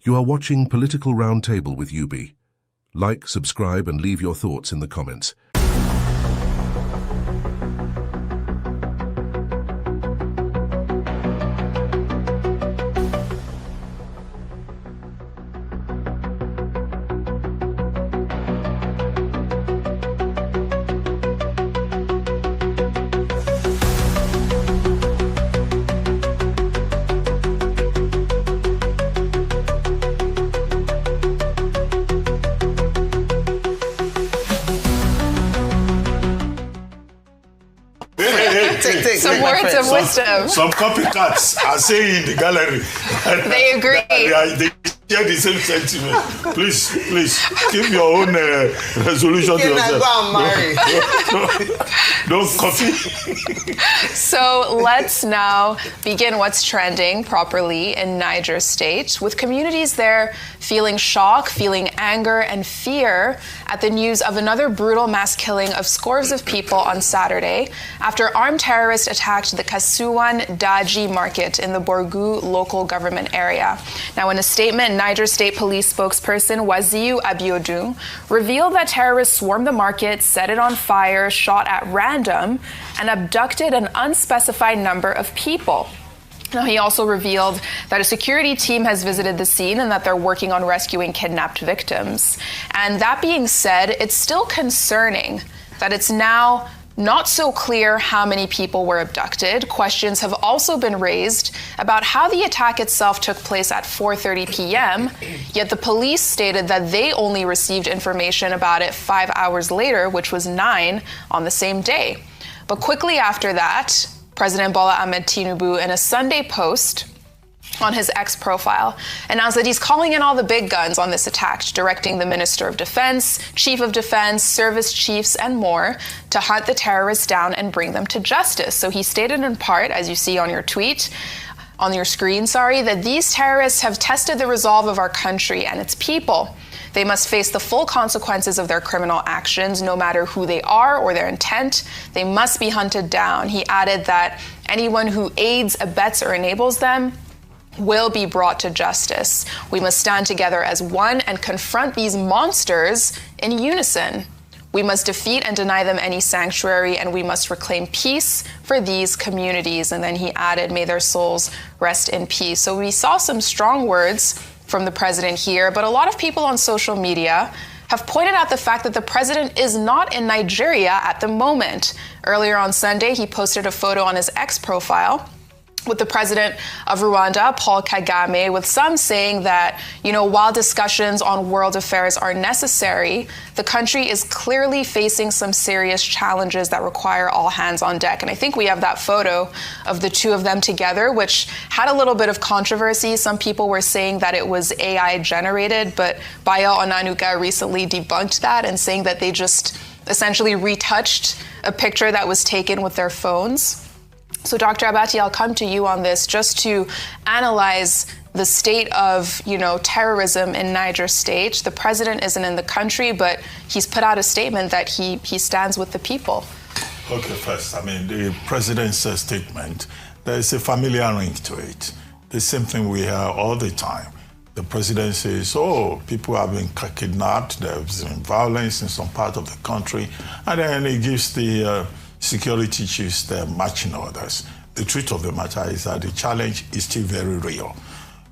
You are watching Political Roundtable with UB. Like, subscribe, and leave your thoughts in the comments. Some words of wisdom. Some copycats are saying in the gallery. They agree. They share the same sentiment. Please, keep your own resolution to yourself. Don't copy. So let's now begin what's trending properly in Niger State, with communities there feeling shock, feeling anger and fear at the news of another brutal mass killing of scores of people on Saturday after armed terrorists attacked the Kasuwan Daji market in the Borgu local government area. Now, in a statement, Niger State Police spokesperson Waziu Abiodun revealed that terrorists swarmed the market, set it on fire, shot at random, and abducted an unspecified number of people. Now, he also revealed that a security team has visited the scene and that they're working on rescuing kidnapped victims. And that being said, it's still concerning that it's now not so clear how many people were abducted. Questions have also been raised about how the attack itself took place at 4:30 p.m., yet the police stated that they only received information about it 5 hours later, which was 9 on the same day. But quickly after that, President Bola Tinubu, in a Sunday post on his X profile, announced that he's calling in all the big guns on this attack, directing the Minister of Defense, Chief of Defense, service chiefs, and more to hunt the terrorists down and bring them to justice. So he stated in part, as you see on your tweet, on your screen, that these terrorists have tested the resolve of our country and its people. They must face the full consequences of their criminal actions, no matter who they are or their intent. They must be hunted down. He added that anyone who aids, abets, or enables them will be brought to justice. We must stand together as one and confront these monsters in unison. We must defeat and deny them any sanctuary, and we must reclaim peace for these communities. And then he added, may their souls rest in peace. So we saw some strong words from the president here, but a lot of people on social media have pointed out the fact that the president is not in Nigeria at the moment. Earlier on Sunday, he posted a photo on his X profile with the president of Rwanda, Paul Kagame, with some saying that, while discussions on world affairs are necessary, the country is clearly facing some serious challenges that require all hands on deck. And I think we have that photo of the two of them together, which had a little bit of controversy. Some people were saying that it was AI generated, but Bayo Onanuga recently debunked that and saying that they just essentially retouched a picture that was taken with their phones. So, Dr. Abati, I'll come to you on this just to analyze the state of, terrorism in Niger State. The president isn't in the country, but he's put out a statement that he stands with the people. Okay, first, the president's statement, there's a familiar ring to it. The same thing we hear all the time. The president says, people have been kidnapped, there's been violence in some part of the country, and then he gives the security chiefs their marching orders. The truth of the matter is that the challenge is still very real.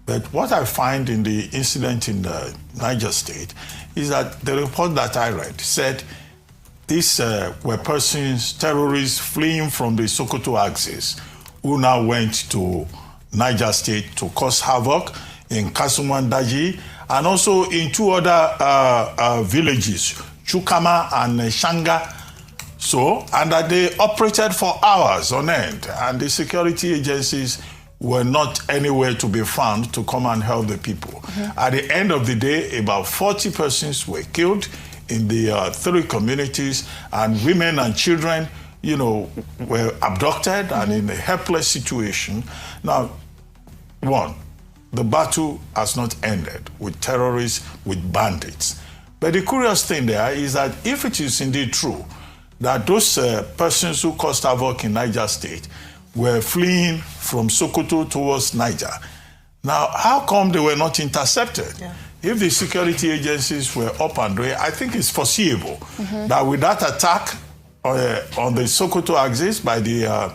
But what I find in the incident in the Niger State is that the report that I read said these were persons, terrorists fleeing from the Sokoto axis, who now went to Niger State to cause havoc in Kasuwan Daji and also in two other villages, Chukama and Shanga. And that they operated for hours on end, and the security agencies were not anywhere to be found to come and help the people. Mm-hmm. At the end of the day, about 40 persons were killed in the 3 communities, and women and children, were abducted mm-hmm. and in a helpless situation. Now, one, the battle has not ended with terrorists, with bandits. But the curious thing there is that if it is indeed true that those persons who caused havoc in Niger State were fleeing from Sokoto towards Niger, Now, how come they were not intercepted? Yeah. If the security agencies were up and doing, I think it's foreseeable that with that attack on the Sokoto axis by the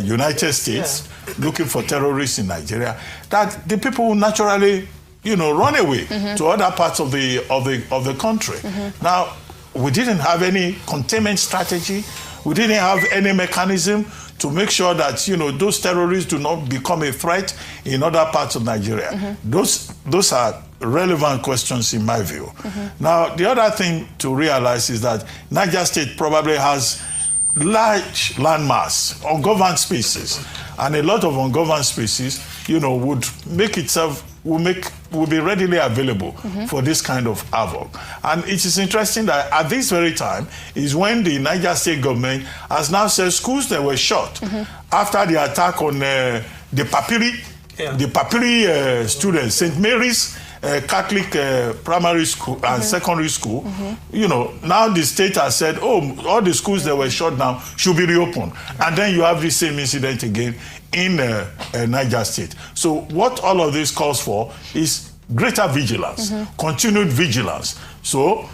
United States, looking for terrorists in Nigeria, that the people will naturally, run away to other parts of the country. Now, we didn't have any containment strategy. We didn't have any mechanism to make sure that, those terrorists do not become a threat in other parts of Nigeria. Those are relevant questions in my view. Now, the other thing to realize is that Niger State probably has large landmass, ungoverned spaces, and a lot of ungoverned spaces, would make itself, will be readily available for this kind of havoc. And it is interesting that at this very time is when the Niger State government has now said schools that were shut after the attack on the Papiri, students, St. Mary's Catholic primary school and secondary school, now the state has said, all the schools that were shut down should be reopened. And then you have the same incident again in Niger State. So what all of this calls for is greater vigilance, continued vigilance. So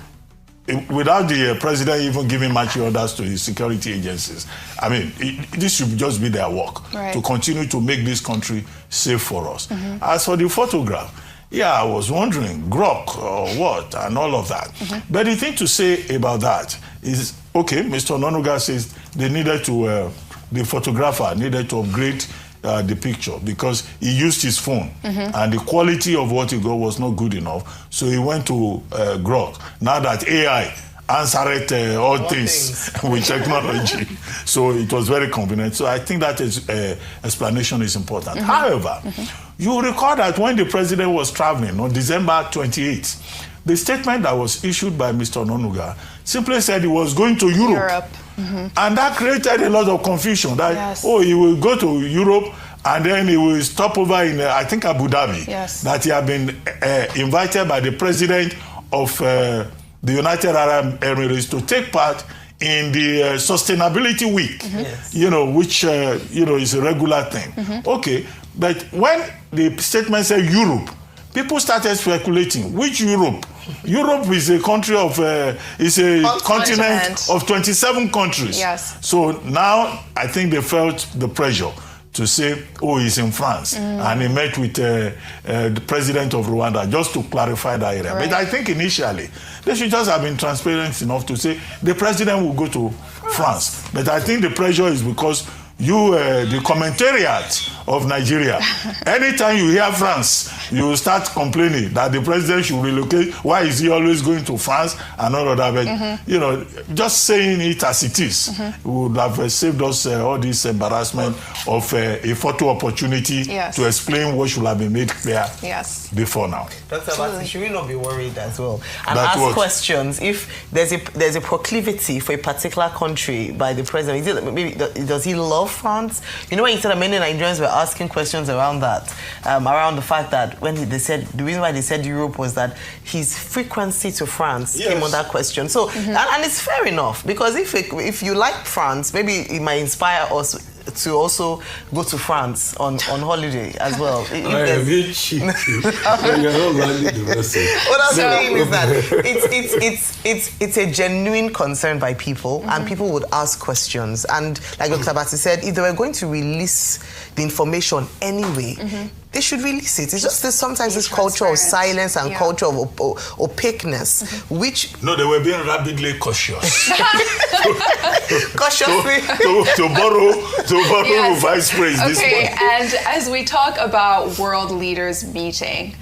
without the president even giving marching orders to his security agencies, I mean, this should just be their work to continue to make this country safe for us. As for the photograph, I was wondering, grok or what, and all of that. But the thing to say about that is, okay, Mr. Ononuga says they needed to, the photographer needed to upgrade the picture because he used his phone and the quality of what he got was not good enough. So he went to grok. Now that AI answered all things with technology. So it was very convenient. So I think that explanation is important. However, you recall that when the president was traveling on December 28th, the statement that was issued by Mr. Ononuga simply said he was going to Europe. And that created a lot of confusion that, he will go to Europe and then he will stop over in, I think, Abu Dhabi. That he had been invited by the president of the United Arab Emirates to take part in the Sustainability Week, which, is a regular thing. Okay, but when the statement said Europe, people started speculating, which Europe? Europe is a country of, is a continent of 27 countries. So now I think they felt the pressure to say, he's in France. And he met with the president of Rwanda just to clarify that area. But I think initially, they should just have been transparent enough to say the president will go to France. But I think the pressure is because you, the commentariat of Nigeria, anytime you hear France, you start complaining that the president should relocate. Why is he always going to France and all of that? But, just saying it as it is would have saved us all this embarrassment of a photo opportunity to explain what should have been made clear before now. Dr. Abati, should we not be worried as well? And ask questions if there's a proclivity for a particular country by the president. Does he love France? You know, when you said that many Nigerians were asking questions around that, around the fact that when they said, the reason why they said Europe was that his frequency to France came under question. So, and it's fair enough, because if you like France, maybe it might inspire us to also go to France on holiday as well. You're not landing the message. What I'm saying is that it's a genuine concern by people, and people would ask questions. And like Dr. Abati said, if they were going to release the information anyway, they should release it. It's just sometimes this culture of silence and culture of opaqueness, which... No, they were being rabidly cautious. Cautiously. to borrow vice praise this morning. And as we talk about world leaders meeting,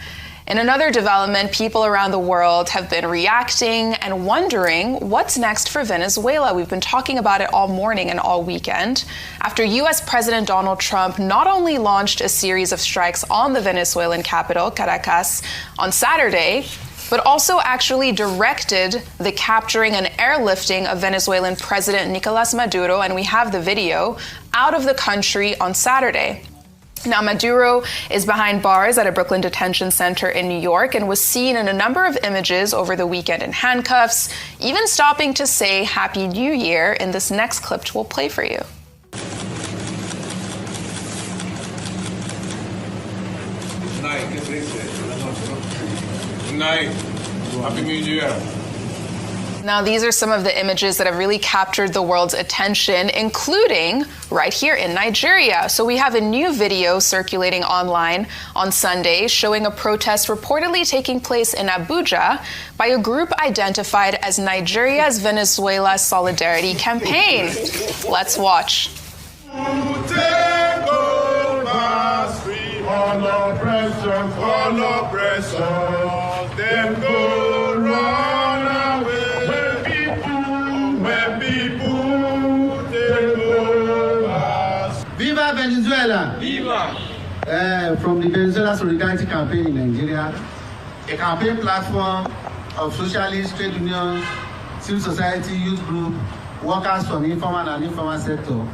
in another development, people around the world have been reacting and wondering what's next for Venezuela. We've been talking about it all morning and all weekend after U.S. President Donald Trump not only launched a series of strikes on the Venezuelan capital, Caracas, on Saturday, but also actually directed the capturing and airlifting of Venezuelan President Nicolas Maduro, and we have the video, out of the country on Saturday. Now, Maduro is behind bars at a Brooklyn detention center in New York and was seen in a number of images over the weekend in handcuffs, even stopping to say Happy New Year in this next clip we'll play for you. Night. Happy New Year. Now, these are some of the images that have really captured the world's attention, including right here in Nigeria. So we have a new video circulating online on Sunday showing a protest reportedly taking place in Abuja by a group identified as Nigeria's Venezuela Solidarity Campaign. Let's watch. All oppression, them go run away. When people, they go ask. Viva Venezuela! Viva! From the Venezuela Solidarity Campaign in Nigeria, a campaign platform of socialists, trade unions, civil society, youth group, workers from the informal and informal sector.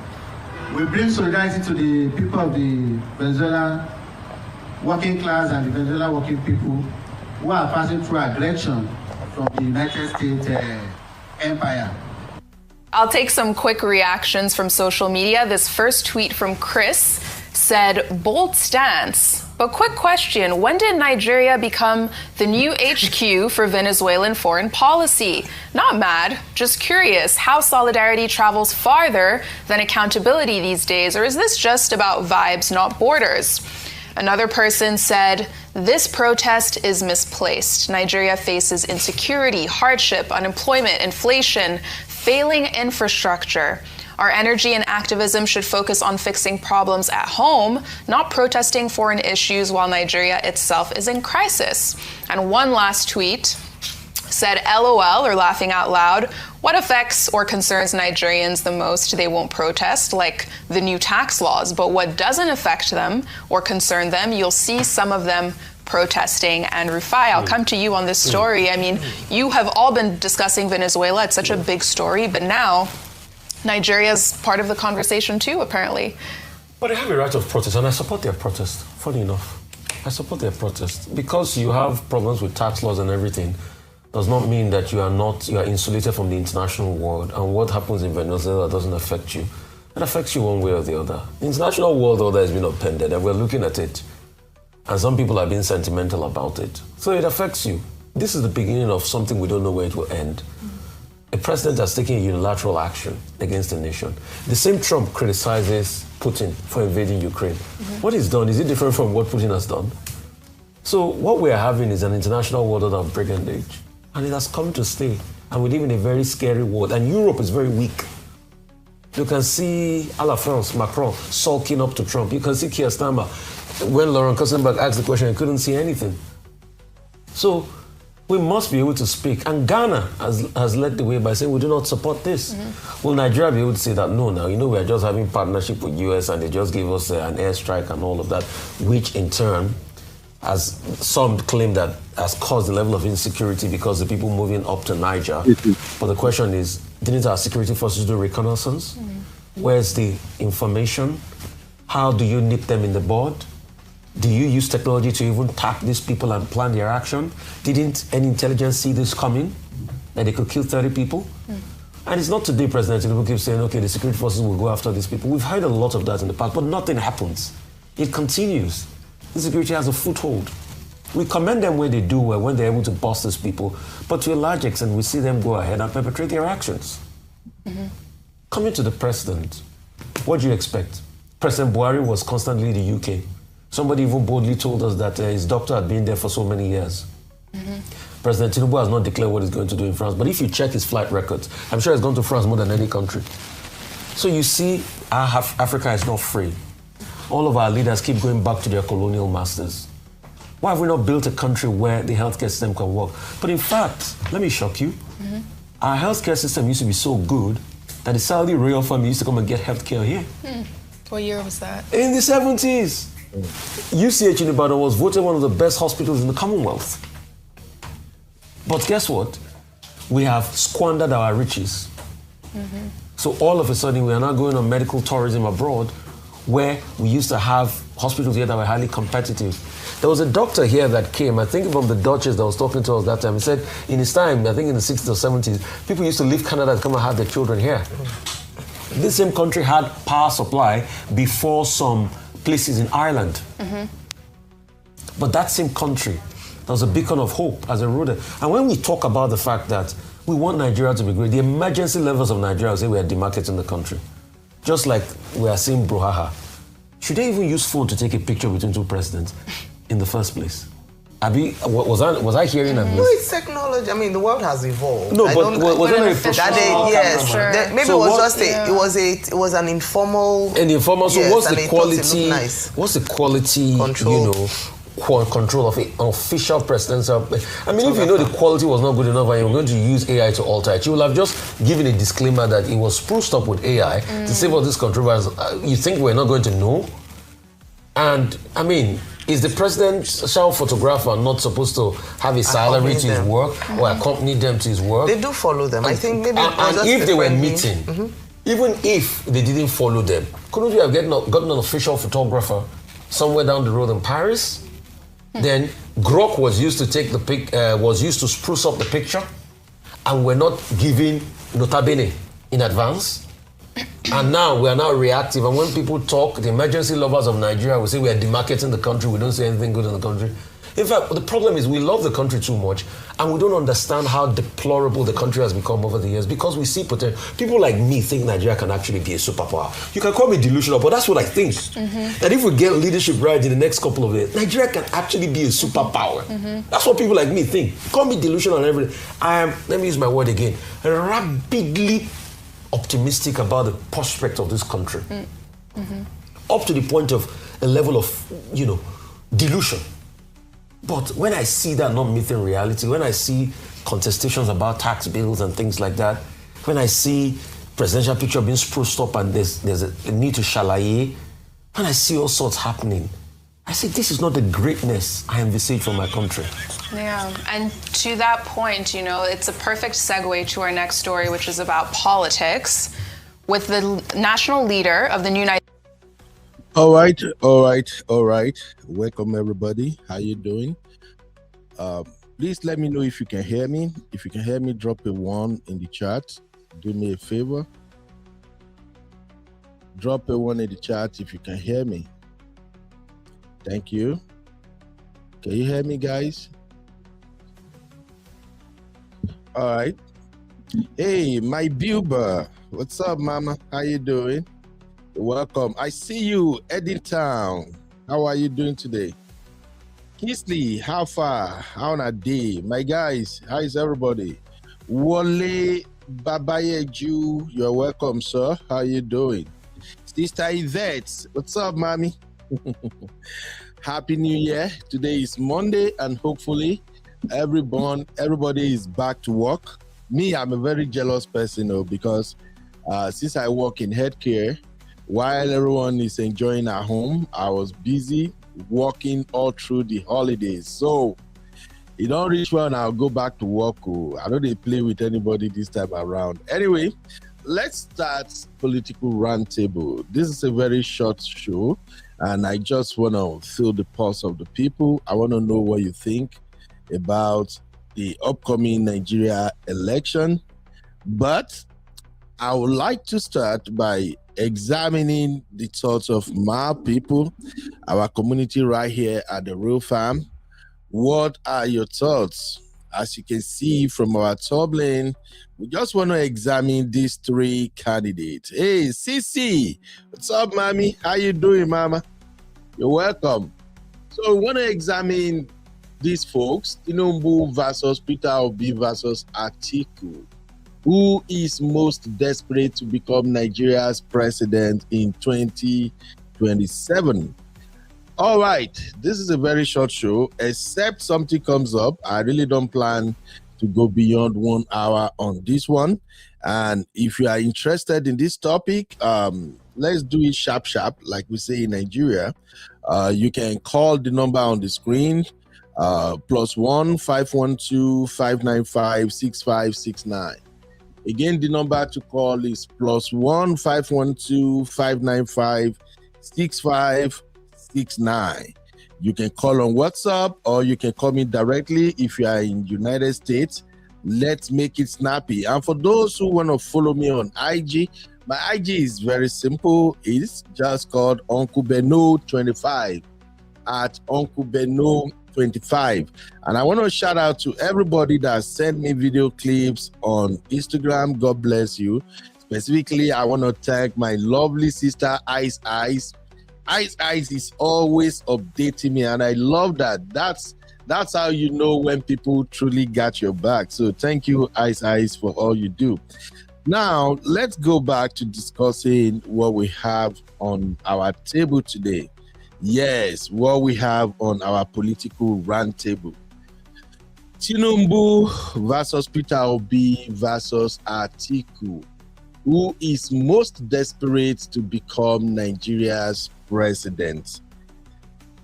We bring solidarity to the people of the Venezuela working class and the Venezuela working people who are passing through aggression from the United States empire. I'll take some quick reactions from social media. This first tweet from Chris said, bold stance. But quick question, when did Nigeria become the new HQ for Venezuelan foreign policy? Not mad, just curious how solidarity travels farther than accountability these days, or is this just about vibes, not borders? Another person said, this protest is misplaced. Nigeria faces insecurity, hardship, unemployment, inflation, failing infrastructure. Our energy and activism should focus on fixing problems at home, not protesting foreign issues while Nigeria itself is in crisis. And one last tweet said, LOL, or laughing out loud, what affects or concerns Nigerians the most they won't protest, like the new tax laws, but what doesn't affect them or concern them, you'll see some of them protesting. And Rufai, I'll come to you on this story. I mean, you have all been discussing Venezuela. It's such a big story, but now Nigeria's part of the conversation too, apparently. But they have a right of protest, and I support their protest, funny enough. I support their protest. Because you have problems with tax laws and everything, does not mean that you are insulated from the international world, and what happens in Venezuela doesn't affect you. It affects you one way or the other. The international world order has been upended, and we're looking at it. And some people are being sentimental about it. So it affects you. This is the beginning of something we don't know where it will end. A president has taken unilateral action against a nation. The same Trump criticizes Putin for invading Ukraine. What he's done, is it different from what Putin has done? So what we're having is an international world order of brigandage. And it has come to stay. And we live in a very scary world. And Europe is very weak. You can see à la France, Macron, sulking up to Trump. You can see Keir Starmer. When Lauren Kusenberg asked the question, he couldn't see anything. So we must be able to speak. And Ghana has led the way by saying we do not support this. Will Nigeria be able to say that? No, now, we're just having partnership with US and they just gave us an airstrike and all of that, which in turn, as some claim, that has caused the level of insecurity because the people moving up to Niger. But the question is, didn't our security forces do reconnaissance? Where's the information? How do you nip them in the bud? Do you use technology to even tap these people and plan their action? Didn't any intelligence see this coming? That they could kill 30 people? And it's not today President Tinubu keeps saying, okay, the security forces will go after these people. We've heard a lot of that in the past, but nothing happens. It continues. Insecurity has a foothold. We commend them when they do well, when they're able to bust these people, but to a large extent, we see them go ahead and perpetrate their actions. Coming to the president, what do you expect? President Buhari was constantly in the UK. Somebody even boldly told us that his doctor had been there for so many years. President Tinubu has not declared what he's going to do in France, but if you check his flight records, I'm sure he's gone to France more than any country. So you see, Africa is not free. All of our leaders keep going back to their colonial masters. Why have we not built a country where the healthcare system can work? But in fact, let me shock you. Our healthcare system used to be so good that the Saudi royal family used to come and get healthcare here. What year was that? In the 70s. UCH in Ibadan was voted one of the best hospitals in the Commonwealth. But guess what? We have squandered our riches. So all of a sudden, we are now going on medical tourism abroad, where we used to have hospitals here that were highly competitive. There was a doctor here that came, I think from the Duchess that was talking to us that time. He said in his time, I think in the 60s or 70s, people used to leave Canada to come and have their children here. This same country had power supply before some places in Ireland. But But that same country, that was a beacon of hope, has eroded. And when we talk about the fact that we want Nigeria to be great, the emergency levels of Nigeria say we are demarketing the country. Just like we are seeing brouhaha. Should they even use phone to take a picture between two presidents in the first place? Abi, was I hearing that? No, it's technology. I mean, the world has evolved. No, but wasn't there a professional yes, sure. Maybe so it was what, just it was an informal. An informal. So yes, what's the quality? Nice. What's the quality? Control. Control of an official presidential. I mean, if you know the quality was not good enough and you're going to use AI to alter it, you will have just given a disclaimer that it was spruced up with AI to save all this controversy. You think we're not going to know? And I mean, is the presidential photographer not supposed to have a salary to his work or accompany them to his work? They do follow them. I think maybe. And if they were meeting, even if they didn't follow them, couldn't you have gotten an official photographer somewhere down the road in Paris? Then Grok was used to take the was used to spruce up the picture, and we're not giving nota bene in advance. And now we are now reactive. And when people talk, the emergency lovers of Nigeria will say we are demarketing the country. We don't say anything good in the country. In fact, the problem is we love the country too much, and we don't understand how deplorable the country has become over the years because we see potential. People like me think Nigeria can actually be a superpower. You can call me delusional, but that's what I think. That if we get leadership right in the next couple of years, Nigeria can actually be a superpower. That's what people like me think. Call me delusional and everything. I am, let me use my word again, rapidly optimistic about the prospect of this country. Up to the point of a level of, delusion. But when I see that not meeting reality, when I see contestations about tax bills and things like that, when I see presidential picture being spruced up and there's a need to shalaye, when I see all sorts happening, I say this is not the greatness I envisage for my country. Yeah, and to that point, it's a perfect segue to our next story, which is about politics, with the national leader of the United. All right. Welcome, everybody. How you doing? Please let me know if you can hear me. If you can hear me, drop a 1 in the chat. Do me a favor. Drop a 1 in the chat if you can hear me. Thank you. Can you hear me, guys? All right. Hey, my Buba. What's up, mama? How you doing? Welcome. I see you, Eddingtown. How are you doing today? Kisley, how far? How on a day? My guys, how is everybody? Wale Babayeju, you're welcome, sir. How you doing? Sister Yvette, what's up, mommy? Happy New Year. Today is Monday, and hopefully everybody is back to work. Me, I'm a very jealous person, though, because since I work in healthcare, while everyone is enjoying at home, I was busy working all through the holidays. So it don't reach well, and I'll go back to work. I don't they play with anybody this time around. Anyway, let's start political roundtable. This is a very short show, and I just want to feel the pulse of the people. I want to know what you think about the upcoming Nigeria election. But I would like to start by examining the thoughts of my people, our community right here at the Real Farm. What are your thoughts? As you can see from our tumbling, we just want to examine these 3 candidates. Hey, Sisi, what's up, mommy? How you doing, mama? You're welcome. So we want to examine these folks, Tinubu versus Peter Obi versus Atiku. Who is most desperate to become Nigeria's president in 2027? All right, this is a very short show. Except something comes up, I really don't plan to go beyond 1 hour on this one. And if you are interested in this topic, let's do it sharp, like we say in Nigeria. You can call the number on the screen, +1 512 595 6569. Again, the number to call is +1 512 595 6569. You can call on WhatsApp, or you can call me directly if you are in United States. Let's make it snappy. And for those who want to follow me on IG, my IG is very simple. It's just called Uncle Beno 25. at Uncle Beno 25. And I want to shout out to everybody that sent me video clips on Instagram. God bless you. Specifically, I want to thank my lovely sister Ice Ice. Ice Ice is always updating me, and I love that. That's how you know when people truly got your back. So thank you, Ice Ice, for all you do. Now, let's go back to discussing what we have on our table today. Yes, what we have on our political round table. Tinubu versus Peter Obi versus Atiku. Who is most desperate to become Nigeria's president?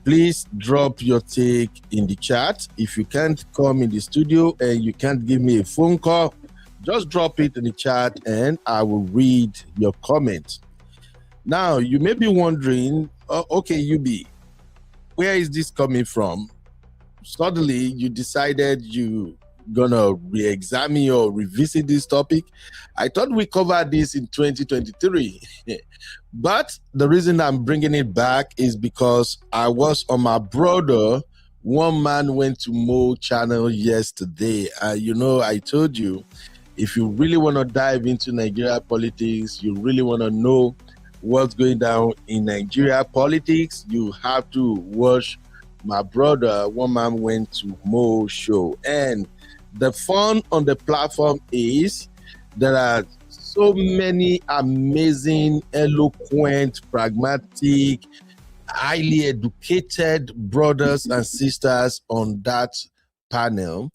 Please drop your take in the chat. If you can't come in the studio and you can't give me a phone call, just drop it in the chat and I will read your comment. Now, you may be wondering, okay, UB, where is this coming from? Suddenly, you decided you gonna re-examine or revisit this topic. I thought we covered this in 2023. But the reason I'm bringing it back is because I was on my brother One Man Went to Mo channel yesterday. I told you, if you really want to dive into Nigeria politics, you really want to know what's going down in Nigeria politics, you have to watch my brother One Man Went to Mo show. And the fun on the platform is there are so many amazing, eloquent, pragmatic, highly educated brothers and sisters on that panel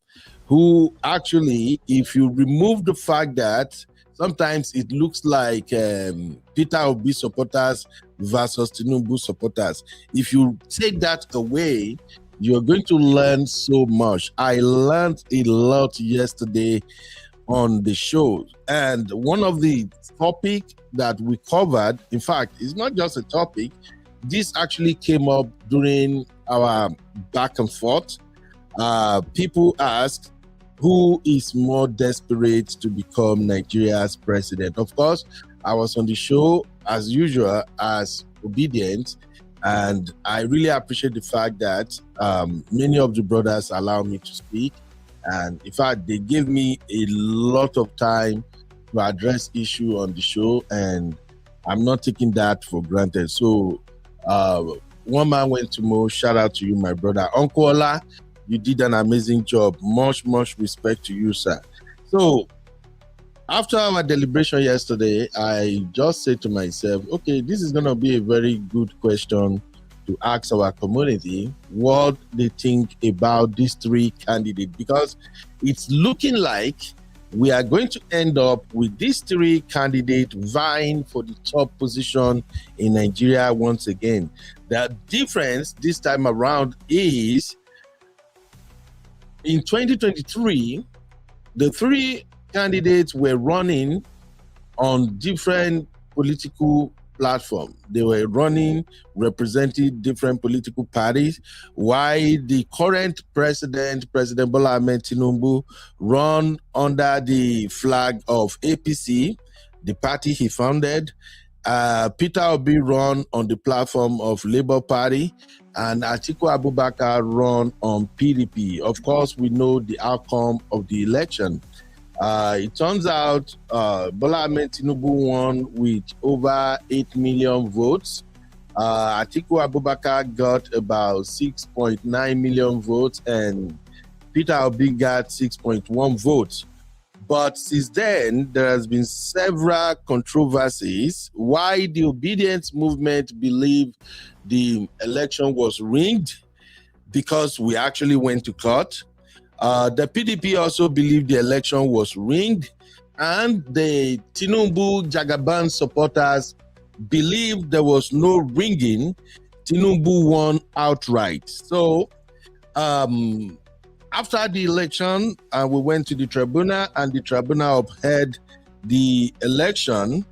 who actually, if you remove the fact that sometimes it looks like Peter Obi supporters versus Tinubu supporters, if you take that away, you're going to learn so much. I learned a lot yesterday on the show. And one of the topic that we covered, in fact, it's not just a topic. This actually came up during our back and forth. People asked, who is more desperate to become Nigeria's president? Of course, I was on the show as usual as Obedient, and I really appreciate the fact that many of the brothers allow me to speak. And in fact, they gave me a lot of time to address issue on the show, and I'm not taking that for granted. So One Man Went to Mo, shout out to you, my brother. Uncle Ola, you did an amazing job. Much respect to you, sir. So after our deliberation yesterday, I just said to myself, okay, this is going to be a very good question to ask our community what they think about these three candidates, because it's looking like we are going to end up with these three candidates vying for the top position in Nigeria once again. The difference this time around is in 2023, the three candidates were running on different political platforms. They were running, representing different political parties, while the current president, President Bola Tinubu, run under the flag of APC, the party he founded. Peter Obi run on the platform of Labour Party, and Atiku Abubakar run on PDP. Of course, we know the outcome of the election. It turns out Bola Tinubu won with over 8 million votes. Atiku Abubakar got about 6.9 million votes, and Peter Obi got 6.1 votes. But since then, there has been several controversies why the obedience movement believed the election was rigged, because we actually went to court. The PDP also believed the election was rigged, and the Tinubu Jagaban supporters believed there was no rigging. Tinubu won outright. So after the election, we went to the tribunal, and the tribunal upheld the election.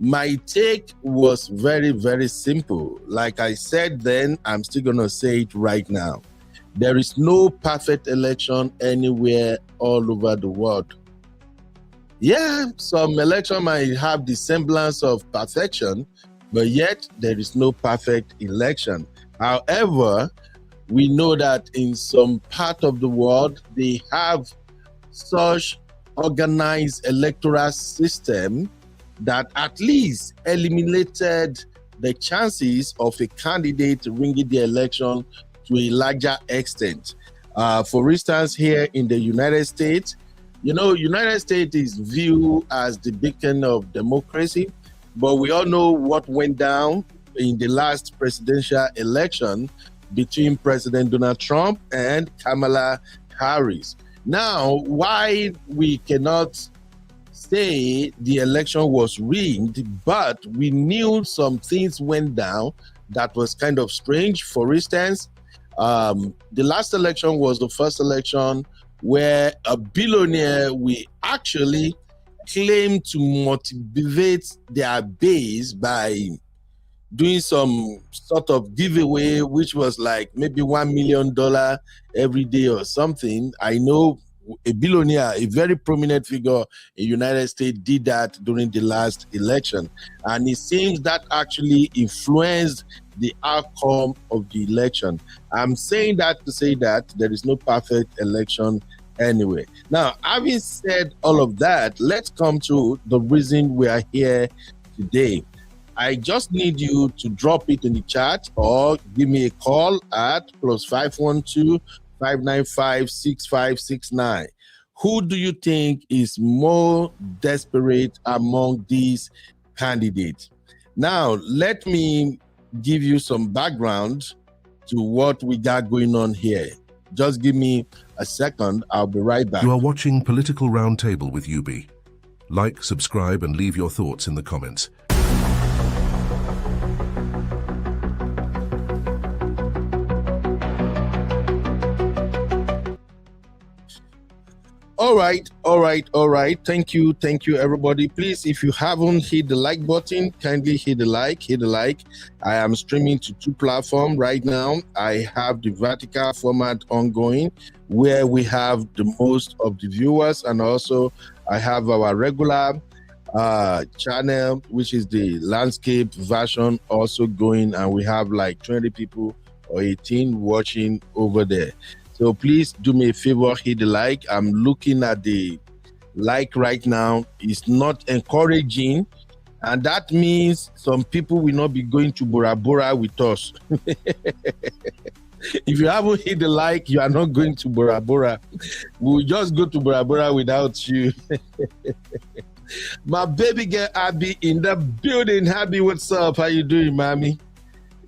My take was very, very simple. Like I said then, I'm still going to say it right now. There is no perfect election anywhere all over the world. Yeah, some election might have the semblance of perfection, but yet there is no perfect election. However, we know that in some part of the world, they have such organized electoral system that at least eliminated the chances of a candidate ringing the election to a larger extent. For instance, here in the United States, United States is viewed as the beacon of democracy, but we all know what went down in the last presidential election between President Donald Trump and Kamala Harris. Now, why we cannot say the election was rigged, but we knew some things went down that was kind of strange. For instance, the last election was the first election where a billionaire will actually claim to motivate their base by doing some sort of giveaway, which was like maybe $1 million every day or something. I know a billionaire, a very prominent figure in the United States, did that during the last election. And it seems that actually influenced the outcome of the election. I'm saying that to say that there is no perfect election anyway. Now, having said all of that, let's come to the reason we are here today. I just need you to drop it in the chat or give me a call at +512 595 6569. Who do you think is more desperate among these candidates? Now, let me give you some background to what we got going on here. Just give me a second. I'll be right back. You are watching Political Roundtable with UB. Like, subscribe, and leave your thoughts in the comments. All right. Thank you, everybody. Please, if you haven't hit the like button, kindly hit the like. I am streaming to 2 platforms right now. I have the vertical format ongoing, where we have the most of the viewers, and also I have our regular channel, which is the landscape version, also going, and we have like 20 people or 18 watching over there. So please do me a favor, hit the like. I'm looking at the like right now. It's not encouraging, and that means some people will not be going to Bora Bora with us. If you haven't hit the like, you are not going to Bora Bora. We'll just go to Bora Bora without you. My baby girl Abby in the building. Abby, what's up? How you doing, mommy?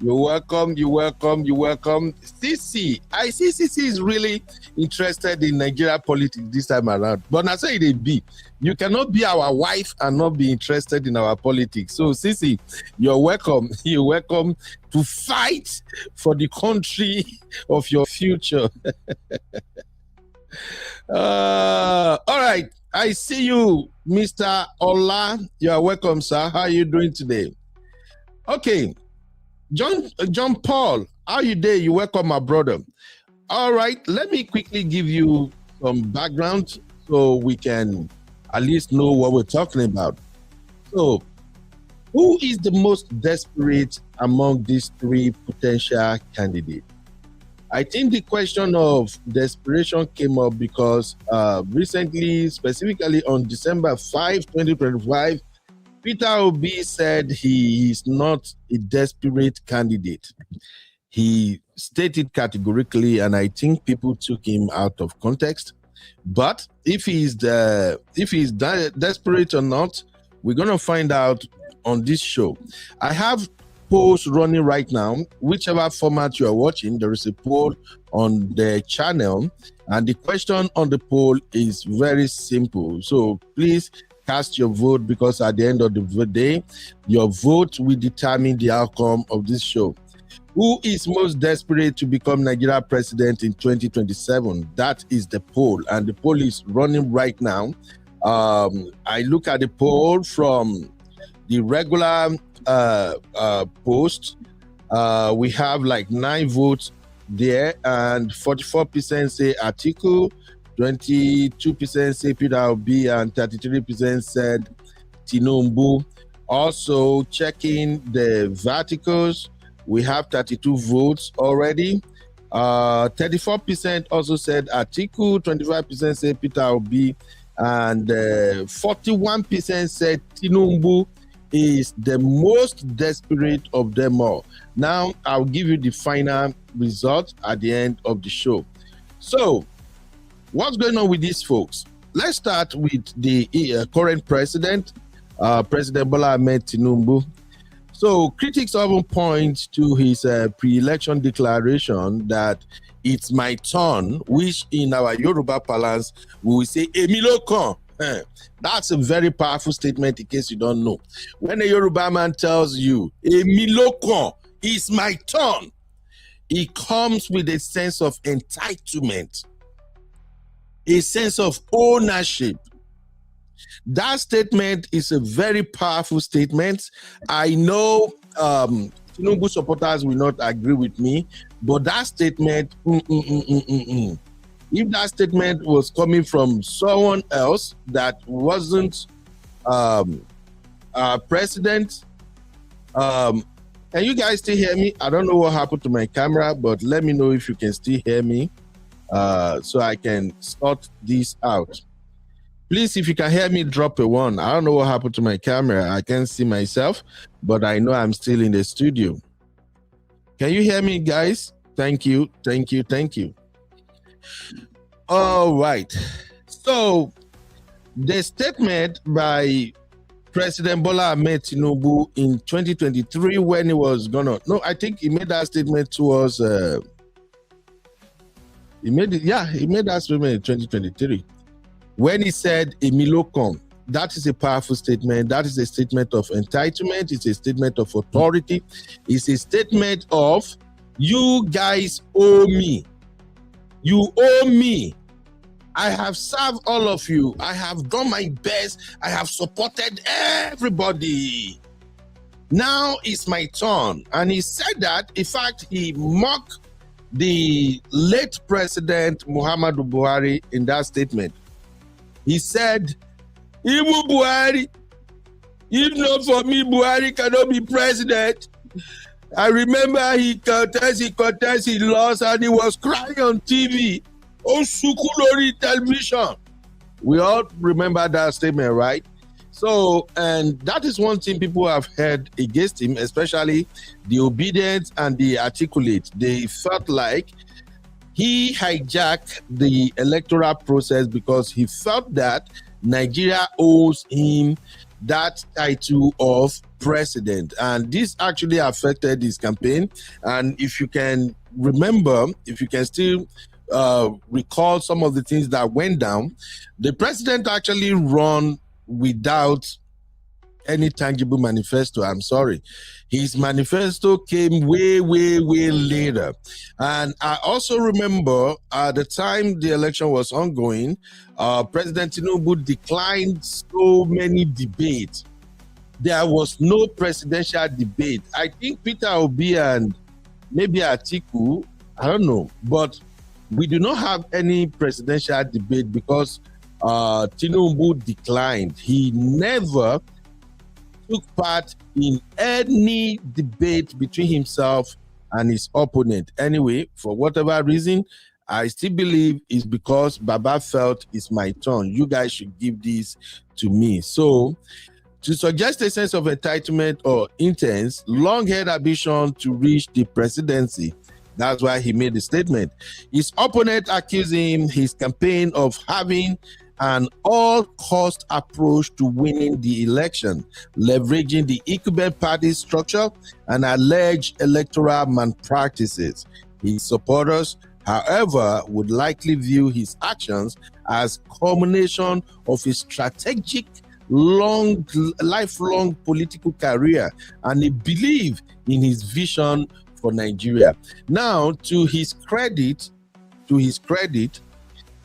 You're welcome. Sisi, I see Sisi is really interested in Nigeria politics this time around. But I say it be. You cannot be our wife and not be interested in our politics. So Sisi, you're welcome. You're welcome to fight for the country of your future. All right. I see you, Mr. Ola. You are welcome, sir. How are you doing today? Okay. John Paul, how you doing? You welcome, my brother. All right, let me quickly give you some background so we can at least know what we're talking about. So, who is the most desperate among these 3 potential candidates? I think the question of desperation came up because recently, specifically on December 5, 2025, Peter Obi said he is not a desperate candidate. He stated categorically, and I think people took him out of context. But if he's desperate or not, we're going to find out on this show. I have polls running right now. Whichever format you are watching, there is a poll on the channel, and the question on the poll is very simple. So please cast your vote, because at the end of the day, your vote will determine the outcome of this show. Who is most desperate to become Nigeria president in 2027? That is the poll, and the poll is running right now. I look at the poll from the regular post. We have like 9 votes there, and 44% say Atiku, 22% say Peter Obi, and 33% said Tinubu. Also checking the verticals, We have 32 votes already. 34% also said Atiku, 25% said Peter Obi, and 41% said Tinubu is the most desperate of them all. Now, I'll give you the final result at the end of the show. So, what's going on with these folks? Let's start with the current president, President Bola Tinubu. So, critics often point to his pre-election declaration that it's my turn, which in our Yoruba parlance, we will say, Emilo kan. That's a very powerful statement in case you don't know. When a Yoruba man tells you, Emilo kan, it's my turn, it comes with a sense of entitlement, a sense of ownership. That statement is a very powerful statement. I know Tinubu supporters will not agree with me, but that statement, if that statement was coming from someone else that wasn't president, can you guys still hear me? I don't know what happened to my camera, but let me know if you can still hear me so I can sort this out. Please, if you can hear me, drop a 1. I don't know what happened to my camera. I can't see myself, but I know I'm still in the studio. Can you hear me, guys? Thank you, thank you, thank you. All right. So, the statement by President Bola Tinubu in 2023 when he was gonna... No, I think he made that statement towards... He made that statement in 2023. When he said, Emilo kan, that is a powerful statement. That is a statement of entitlement. It's a statement of authority. It's a statement of, you guys owe me. You owe me. I have served all of you. I have done my best. I have supported everybody. Now it's my turn. And he said that, in fact, he mocked the late President Muhammadu Buhari in that statement. He said, Ibu Buhari, if not for me, Buhari cannot be president. I remember he contested, he lost, and he was crying on TV, on Sukulori television. We all remember that statement, right? So, and that is one thing people have heard against him, especially the obedient and the articulate. They felt like he hijacked the electoral process because he felt that Nigeria owes him that title of president. And this actually affected his campaign. And if you can remember, if you can still recall some of the things that went down, the president actually ran without any tangible manifesto. I'm sorry. His manifesto came way later. And I also remember at the time the election was ongoing, President Tinubu declined so many debates. There was no presidential debate. I think Peter Obi and maybe Atiku, I don't know, but we do not have any presidential debate because Tinubu declined. He never took part in any debate between himself and his opponent. Anyway, for whatever reason, I still believe it's because Baba felt it's my turn. You guys should give this to me. So, to suggest a sense of entitlement or intense, long-held ambition to reach the presidency. That's why he made the statement. His opponent accused him, his campaign, of having an all-cost approach to winning the election, leveraging the incumbent party structure and alleged electoral malpractices. His supporters, however, would likely view his actions as culmination of a strategic, lifelong political career, and they believe in his vision for Nigeria. Now, to his credit,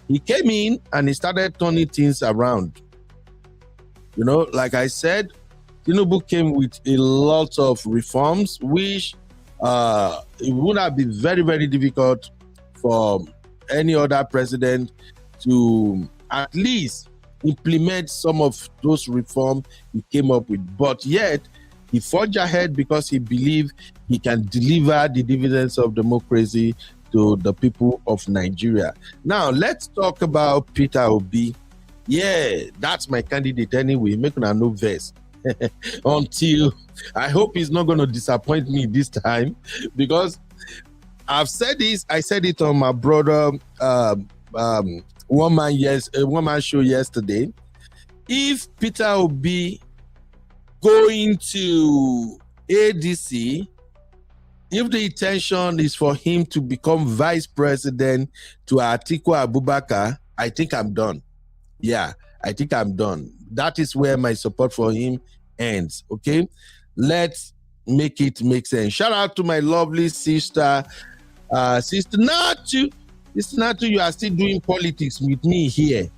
he came in and he started turning things around. You know, like I said, Tinubu came with a lot of reforms, which it would have been very difficult for any other president to at least implement some of those reforms he came up with. But yet, he forged ahead because he believed he can deliver the dividends of democracy to the people of Nigeria. Now, let's talk about Peter Obi. Yeah, that's my candidate anyway. Make una no verse. Until I hope he's not going to disappoint me this time, because I've said this. I said it on my brother one man show yesterday. If Peter Obi going to ADC, if the intention is for him to become vice president to Atiku Abubakar, I think I'm done. Yeah, I think I'm done. That is where my support for him ends. Okay, let's make it make sense. Shout out to my lovely sister, Sister Natu. Sister Natu, you are still doing politics with me here.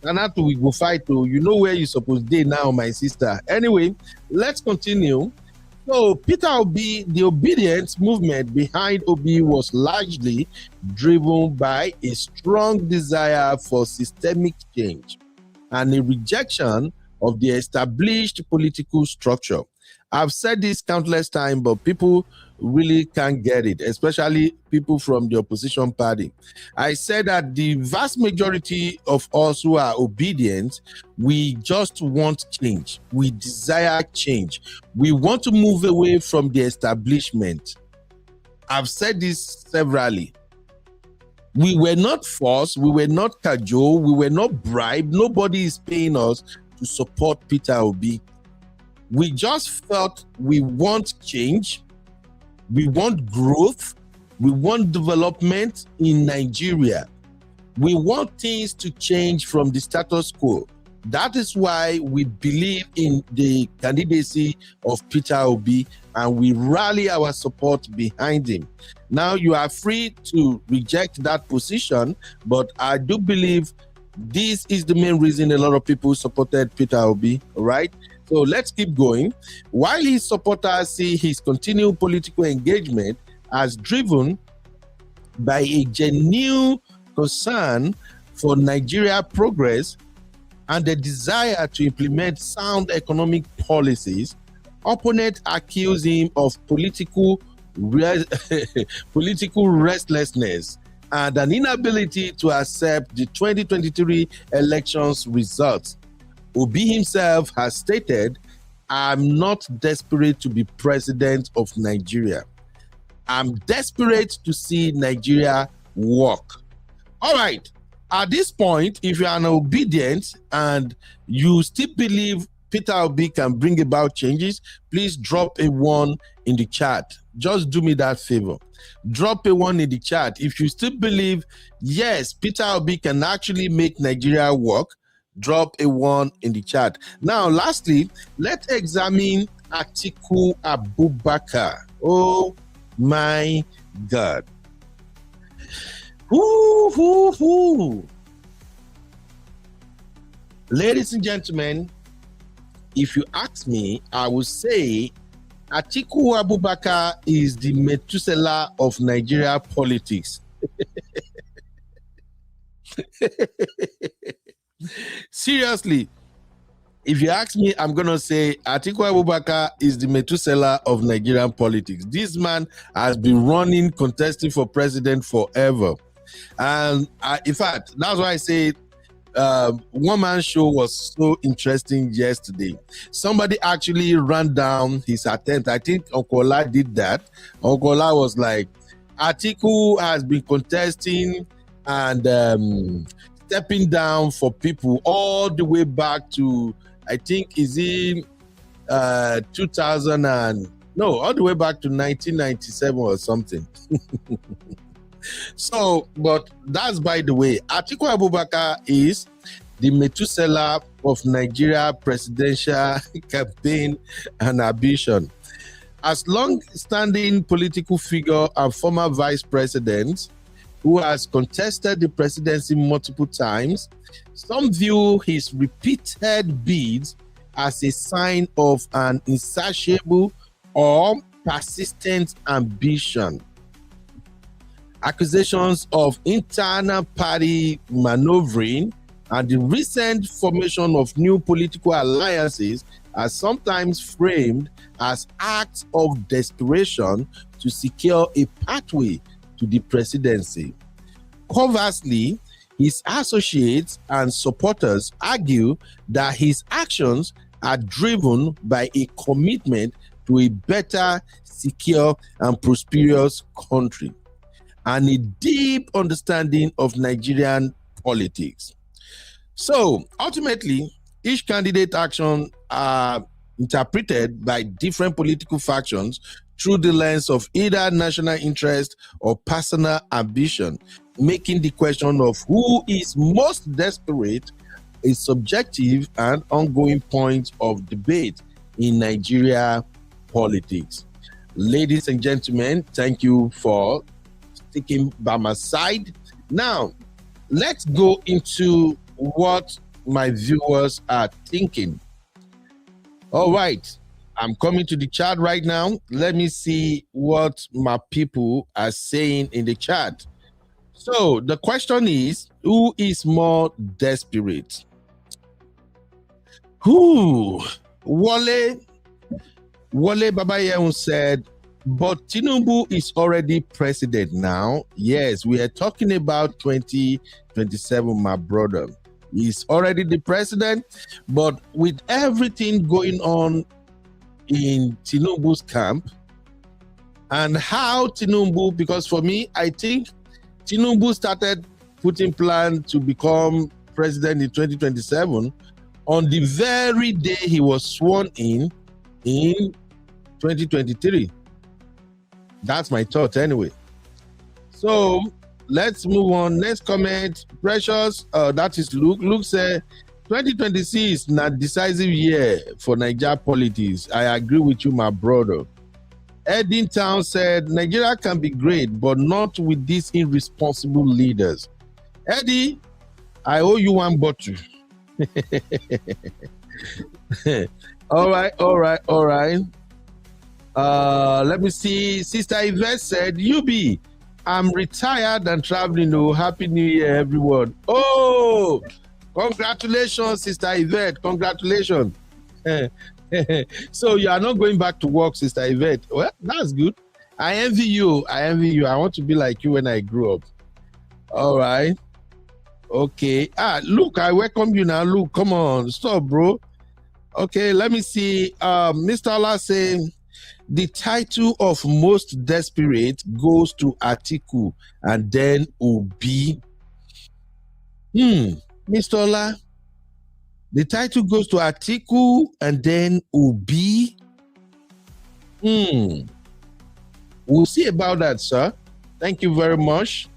Natu, we go fight. You know where you're supposed to be now, my sister. Anyway, let's continue. So Peter Obi, the obedience movement behind Obi was largely driven by a strong desire for systemic change and a rejection of the established political structure. I've said this countless times, but people really can't get it, especially people from the opposition party. I said that the vast majority of us who are obedient, we just want change. We desire change. We want to move away from the establishment. I've said this severally. We were not forced, we were not cajoled, we were not bribed. Nobody is paying us to support Peter Obi. We just felt we want change, we want growth, we want development in Nigeria. We want things to change from the status quo. That is why we believe in the candidacy of Peter Obi and we rally our support behind him. Now you are free to reject that position, but I do believe this is the main reason a lot of people supported Peter Obi, all right? So let's keep going. While his supporters see his continued political engagement as driven by a genuine concern for Nigeria progress and the desire to implement sound economic policies, opponents accuse him of political restlessness and an inability to accept the 2023 elections results. Obi himself has stated, "I'm not desperate to be president of Nigeria. I'm desperate to see Nigeria work." All right. At this point, if you are an obedient and you still believe Peter Obi can bring about changes, please drop a 1 in the chat. Just do me that favor. Drop a 1 in the chat. If you still believe, yes, Peter Obi can actually make Nigeria work, drop a 1 in the chat. Now, lastly, let's examine Atiku Abubakar. Oh my God. Ladies and gentlemen, if you ask me, I would say Atiku Abubakar is the Methuselah of Nigeria politics. Seriously, if you ask me, I'm going to say Atiku Abubakar is the Methuselah of Nigerian politics. This man has been running, contesting for president forever. And in fact, that's why I say one man show was so interesting yesterday. Somebody actually ran down his attempt. I think Uncle Ola did that. Uncle Ola was like, Atiku has been contesting and stepping down for people all the way back to, I think, is it 2000 and, no, all the way back to 1997 or something. So, but that's by the way. Atiku Abubakar is the Methuselah of Nigeria presidential campaign and ambition. As long-standing political figure and former vice president who has contested the presidency multiple times, some view his repeated bids as a sign of an insatiable or persistent ambition. Accusations of internal party maneuvering and the recent formation of new political alliances are sometimes framed as acts of desperation to secure a pathway to the presidency. Conversely, his associates and supporters argue that his actions are driven by a commitment to a better, secure, and prosperous country, and a deep understanding of Nigerian politics. So ultimately, each candidate action are interpreted by different political factions through the lens of either national interest or personal ambition, making the question of who is most desperate a subjective and ongoing point of debate in Nigeria politics. Ladies and gentlemen, thank you for sticking by my side. Now, let's go into what my viewers are thinking. All right, I'm coming to the chat right now. Let me see what my people are saying in the chat. So the question is, who is more desperate? Wale Babayeun said, but Tinubu is already president now. Yes, we are talking about 2027, my brother. He's already the president, but with everything going on in Tinubu's camp and how Tinubu, because for me, I think Tinubu started putting plans to become president in 2027 on the very day he was sworn in 2023. That's my thought anyway. So let's move on. Next comment, Precious, that is Luke. Luke said, 2026 is not decisive year for Nigeria politics. I agree with you, my brother. Edin Town said, Nigeria can be great, but not with these irresponsible leaders. Eddie, I owe you one bottle. All right. Let me see. Sister Yvette said, UB, I'm retired and traveling. Oh, Happy New Year, everyone. Oh, congratulations, Sister Yvette. Congratulations. So you are not going back to work, Sister Yvette. Well, that's good. I envy you. I want to be like you when I grow up. All right. Okay. Look, I welcome you now. Look, come on. Stop, bro. Okay, let me see. Mr. Allah saying, the title of most desperate goes to Atiku and then Obi. Mr. Allah, the title goes to Atiku and then Obi. We'll see about that, sir. Thank you very much.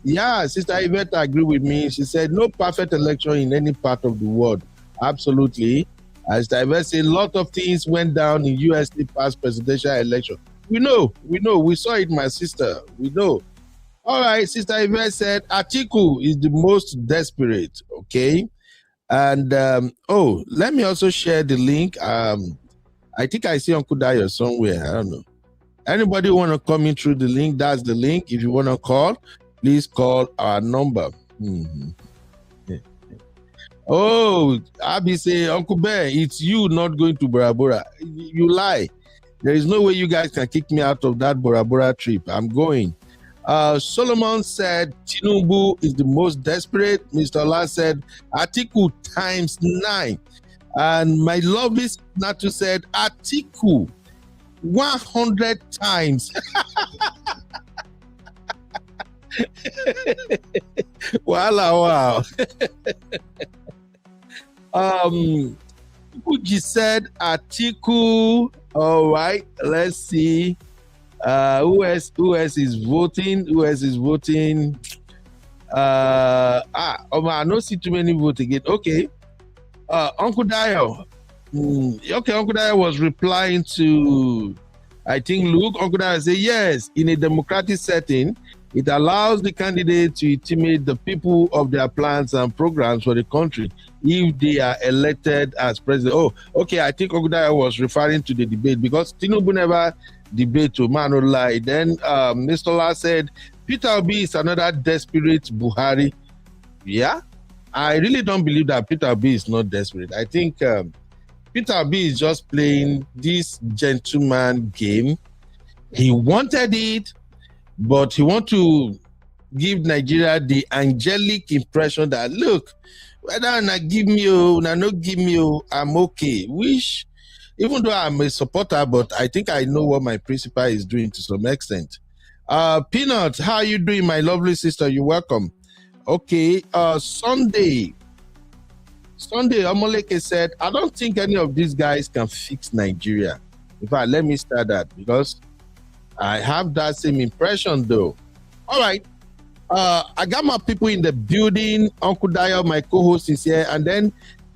Yeah, Sister Yvette agreed with me. She said, no perfect election in any part of the world. Absolutely. As Yvette said, a lot of things went down in USD past presidential election. We know. We saw it, my sister. We know. All right, Sister Yvette said, Atiku is the most desperate, okay? And, let me also share the link. I think I see Uncle Dayo somewhere. I don't know. Anybody want to come in through the link? That's the link. If you want to call, please call our number. Oh, Abby say, Uncle Bear, it's you not going to Bora Bora. You lie. There is no way you guys can kick me out of that Bora Bora trip. I'm going. Solomon said, Tinubu is the most desperate. Mr. Allah said, Atiku times 9. And my lovely Natu said, Atiku 100 times. Wow. Uji said Atiku. All right, let's see. Who else is voting? I don't see too many votes again. Okay. Uncle Dayo. Okay, Uncle Dayo was replying to, I think, Luke. Uncle Dayo said, yes, in a democratic setting, it allows the candidate to intimate the people of their plans and programs for the country if they are elected as president. Oh, okay, I think Uncle Dayo was referring to the debate because Tinubu never debate to man or lie. Then Mr. La said, Peter Obi is another desperate Buhari. Yeah, I really don't believe that Peter Obi is not desperate. I think Peter B is just playing this gentleman game. He wanted it, but he want to give Nigeria the angelic impression that, look, whether I give me or not give me, I'm okay. Which, even though I'm a supporter, but I think I know what my principal is doing to some extent. Peanut, how are you doing, my lovely sister? You're welcome. Okay, Sunday, Omoleke said, I don't think any of these guys can fix Nigeria. In fact, let me start that because I have that same impression though. All right. I got my people in the building. Uncle Dayo, my co-host, is here. And then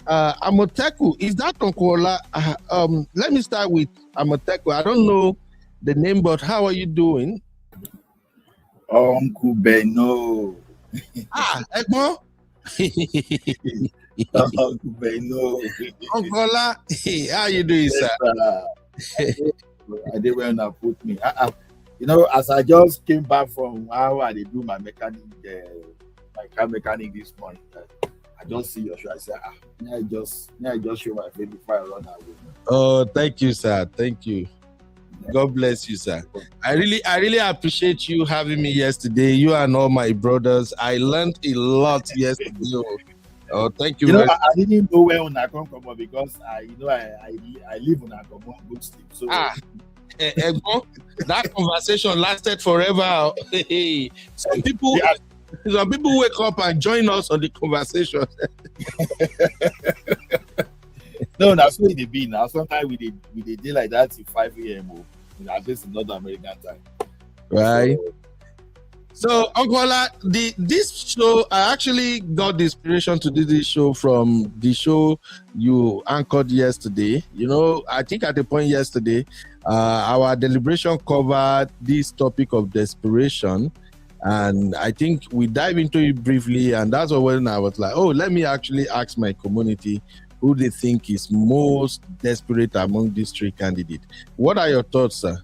Amoteku, is that Uncle Ola? Let me start with Amoteku. I don't know the name, but how are you doing? Uncle Beno. Egmo? Uncle Beno. Uncle Ola, how you doing, sir? I did when I put me. You know, as I just came back from how I do my mechanic, my car mechanic this morning, I just see your show. I say, may I just show my face before I run away. Oh, thank you, sir. Thank you. God bless you, sir. I really appreciate you having me yesterday. You and all my brothers. I learned a lot yesterday. Oh, thank you. You know, I didn't know where I come from because I live on a good sleep. So that conversation lasted forever. Some people wake up and join us on the conversation. No, that's what it be now. Sometimes we did like that till 5 a.m. At least in North American time. Right. So Uncle Ola, this show, I actually got the inspiration to do this show from the show you anchored yesterday. You know, I think at the point yesterday, our deliberation covered this topic of desperation. And I think we dive into it briefly. And that's when I was like, oh, let me actually ask my community who they think is most desperate among these three candidates. What are your thoughts, sir?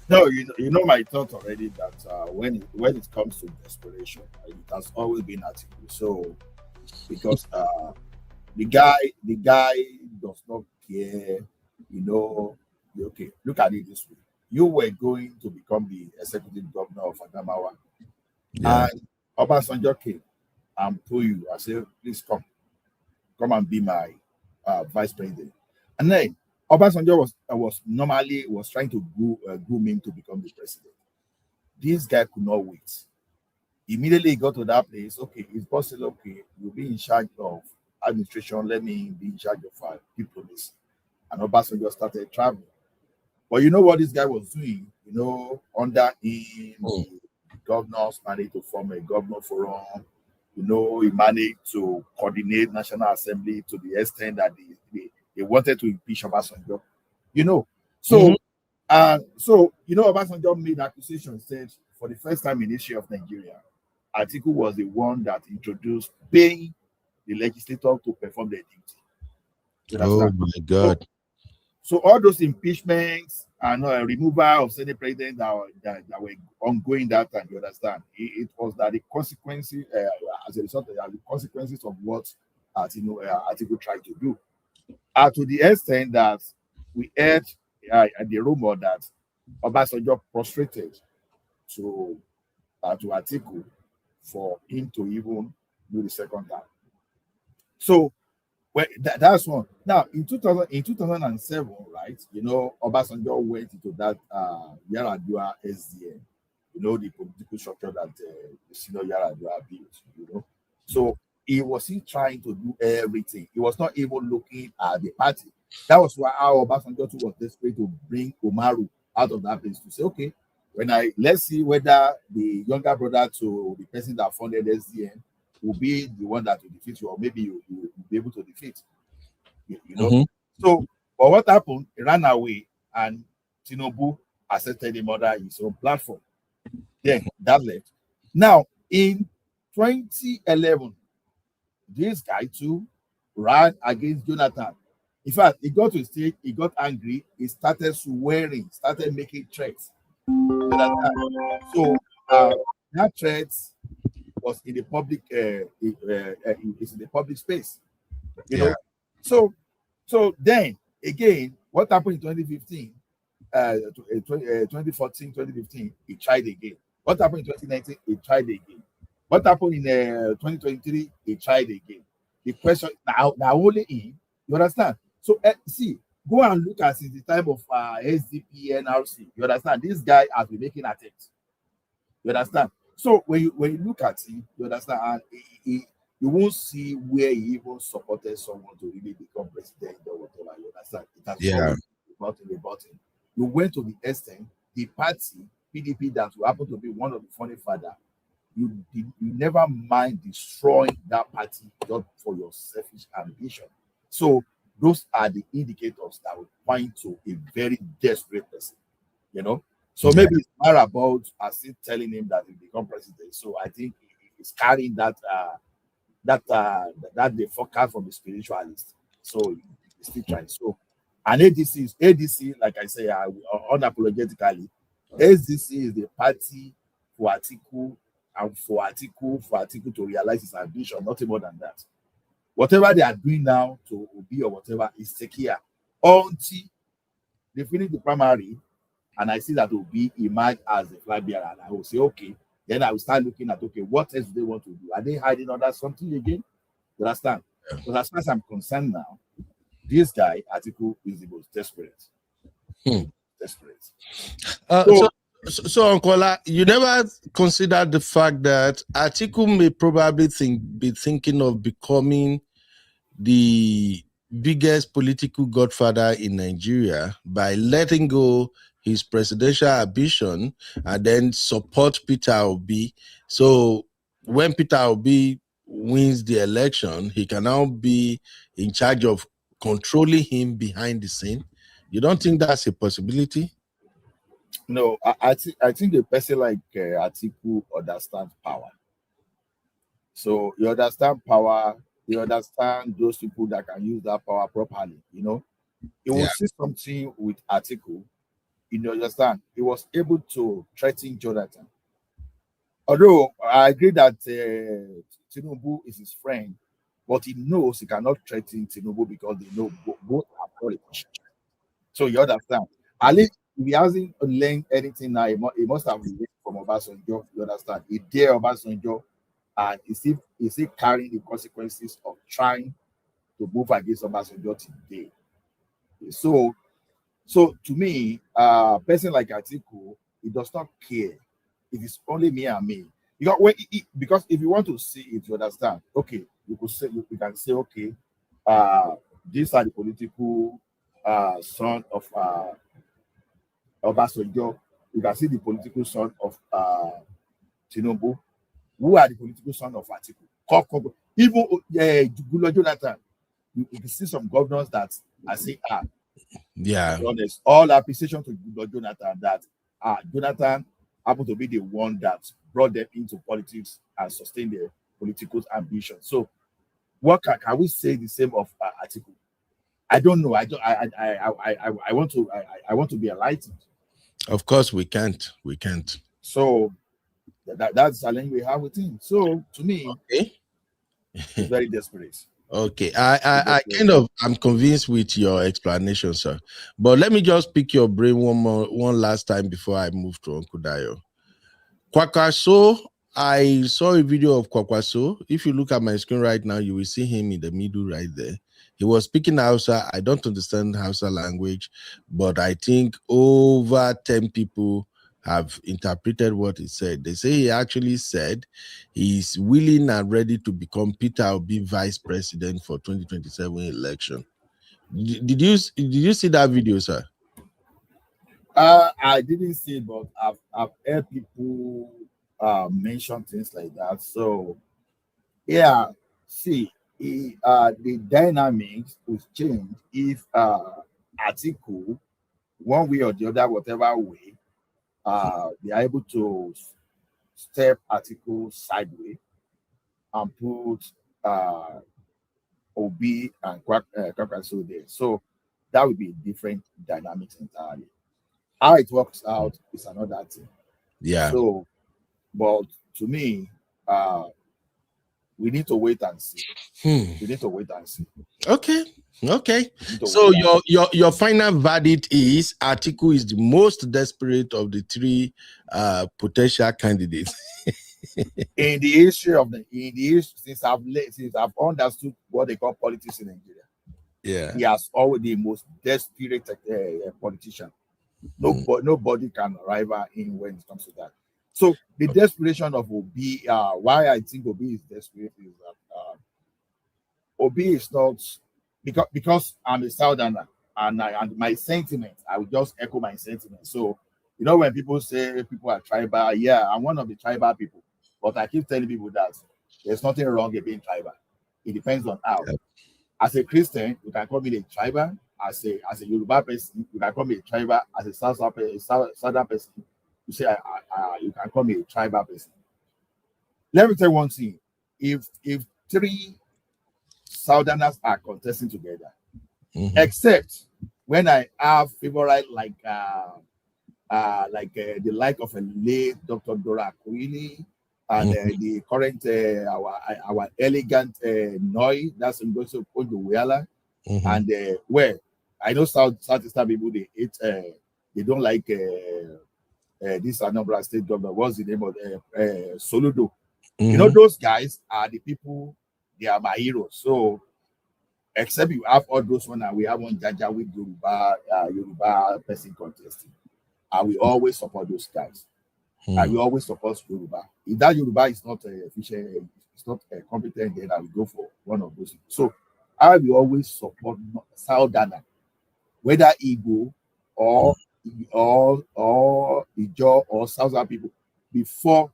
No, you know my thought already that when it comes to desperation, it has always been Atiku. So because the guy does not care, you know. Okay, look at it this way: you were going to become the executive governor of Adamawa, and Obasanjo came and pulled you. I said, please come and be my vice president, and then Obasanjo was trying to groom him to become the president. This guy could not wait. Immediately he got to that place. Okay, it's possible. Okay, you'll be in charge of administration. Let me be in charge of diplomacy. And Obasanjo started traveling. But you know what this guy was doing? You know, under him, the governors managed to form a governor forum. You know, he managed to coordinate National Assembly to the extent that they wanted to impeach Obasanjo. You know, so you know, Obasanjo made accusation, said for the first time in the history of Nigeria, Atiku was the one that introduced paying the legislator to perform their duty. Oh my God! So all those impeachments and removal of Senate president that were ongoing that time, you understand? It was that the consequences, as a result of the consequences of what Atiku tried to do. To the extent that we heard the rumor that Obasanjo prostrated to Atiku for him to even do the second time. So that's one. Now in 2007, right? You know, Obasanjo went into that Yaradua SDM. You know, the political structure that the senior Yaradua built. You know, so he wasn't trying to do everything. He was not even looking at the party. That was why our Obasanjo was desperate to bring Umaru out of that place to say, okay, let's see whether the younger brother to the person that funded SDM will be the one that will defeat you, or maybe you will be able to defeat. You know. So, but what happened? He ran away, and Tinubu accepted him under his own platform. Then that left. Now in 2011, this guy too ran against Jonathan. In fact, he got to a stage, he got angry, he started swearing, started making threats. So that threat was in the public, it's in the public space, you know. So So then again, what happened in 2015? 2014, 2015, he tried again. What happened in 2019? He tried again. What happened in 2023? He tried again. The question now only him. You understand? So see, go and look at since the time of SDP, NRC. You understand? This guy has been making attempts. You understand? So when you look at him, you understand, and you won't see where he even supported someone to really become president or whatever. You understand? It has always been about him. You went to the extent, the party, PDP, that will happen to be one of the founding father, you never mind destroying that party just for your selfish ambition. So those are the indicators that will point to a very desperate person, you know. So maybe it's more about still telling him that he become president. So I think he's carrying that the forecast from the spiritualist. So he's still trying. So and ADC, like I say, unapologetically, ADC is the party for Atiku and for Atiku to realize his ambition, nothing more than that. Whatever they are doing now to Obi or whatever is secure until they finish the primary, and I see that Obi emerge as the flag bearer, and I will say, okay, then I will start looking at, okay, what else do they want to do? Are they hiding under something again? You understand? Because as far as I'm concerned now, this guy, Atiku, is the most desperate. Desperate. So Uncle, you never considered the fact that Atiku may probably be thinking of becoming the biggest political godfather in Nigeria by letting go his presidential ambition and then support Peter Obi. So when Peter Obi wins the election, he can now be in charge of controlling him behind the scene. You don't think that's a possibility? No, I think a person like Atiku understands power. So you understand power, you understand those people that can use that power properly, you know. You will see something with Atiku, you understand, he was able to threaten Jonathan. Although I agree that Tinubu is his friend, but he knows he cannot threaten Tinubu because they know both are politicians. So you understand. At least if he hasn't learned anything now, he must have learned from Obasanjo. You understand? He dare Obasanjo, and is he carrying the consequences of trying to move against Obasanjo today? So to me, a person like Atiku, he does not care. It is only me and me. Because if you want to see it, you understand. Okay, you can say, okay, these are the political son of Obasanjo. You can see the political son of Tinubu. Who are the political son of Atiku? Even Gulo Jonathan. You can see some governors that I say honest. All appreciation to Gulo Jonathan that Jonathan happened to be the one that brought them into politics and sustained their political ambition. So what can we say the same of Atiku? I don't know. I want to be enlightened. Of course, we can't. We can't. So that's the challenge we have with him. So to me, it's very desperate. Okay, I'm convinced with your explanation, sir. But let me just pick your brain one last time before I move to Uncle Dayo. Kwakwaso, I saw a video of Kwakwaso. If you look at my screen right now, you will see him in the middle right there. He was speaking Hausa. I don't understand Hausa language, but I think over 10 people have interpreted what he said. They say he actually said he's willing and ready to become Peter Obi vice president for 2027 election. Did you see that video, sir? I didn't see it, but I've heard people mention things like that. So yeah, see, the dynamics will change if Atiku, one way or the other, whatever way, they are able to step Atiku sideways and put Obi and Kwakwaso there. So that would be different dynamics entirely. How it works out is another thing. Yeah. So, but to me, we need to wait and see. We need to wait and see. Okay. So your final verdict is Atiku is the most desperate of the three potential candidates. In the history since I've understood what they call politics in Nigeria. Yeah. He has always the most desperate politician. Nobody can rival him when it comes to that. So the desperation of Obi, why I think Obi is desperate is that Obi is not because I'm a Southerner and my sentiment, I will just echo my sentiment. So when people say people are tribal, yeah, I'm one of the tribal people, but I keep telling people that there's nothing wrong with being tribal. It depends on how. Yep. As a Christian, you can call me a tribal. As a Yoruba person, you can call me a tribal. As a Southern person, you say you can call me a tribal person. Let me tell you one thing: if three Southerners are contesting together, except when I have favorite like the like of a late Dr. Dora Akuili and the current our elegant Noi, that's Ngozi Okonjo-Iweala, and where I know Southeastern people they don't like this Anambra State governor. What's the name of Soludo? Those guys are the people. They are my heroes. So except you have all those one, and we have one Jaja with Yoruba person contesting, and we always support those guys. And we always support Yoruba. If that Yoruba is not efficient, it's not competent, then I will go for one of those. So I will always support Southerner, whether Igbo or Ijaw or Southern people before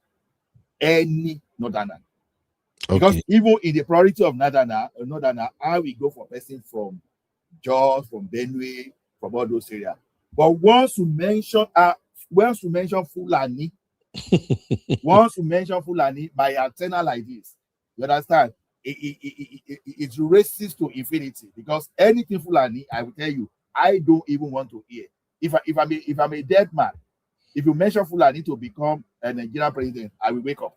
any Northerner. Because even in the priority of Northerner, I will go for person from Jos, from Benue, from all those areas. But once you mention Fulani, by antenna like this, you understand? It's racist to infinity, because anything Fulani, I will tell you, I don't even want to hear. If I'm a dead man, if you mention Fulani to become a Nigerian president, I will wake up.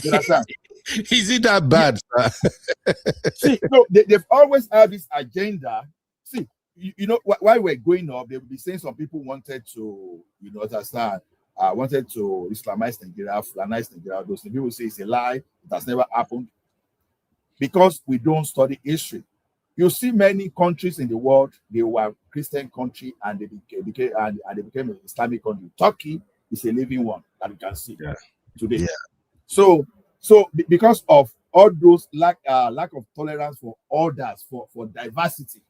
You understand? Is it that bad? Yeah. See, no, they've always had this agenda. See, while we're going up, they will be saying some people wanted to, understand, wanted to Islamize Nigeria, Fulanize Nigeria. Those people say it's a lie. It has never happened. Because we don't study history. You see many countries in the world, they were Christian country and they became an Islamic country. Turkey is a living one that you can see today. Yeah. So because of all those lack of tolerance for others, for diversity,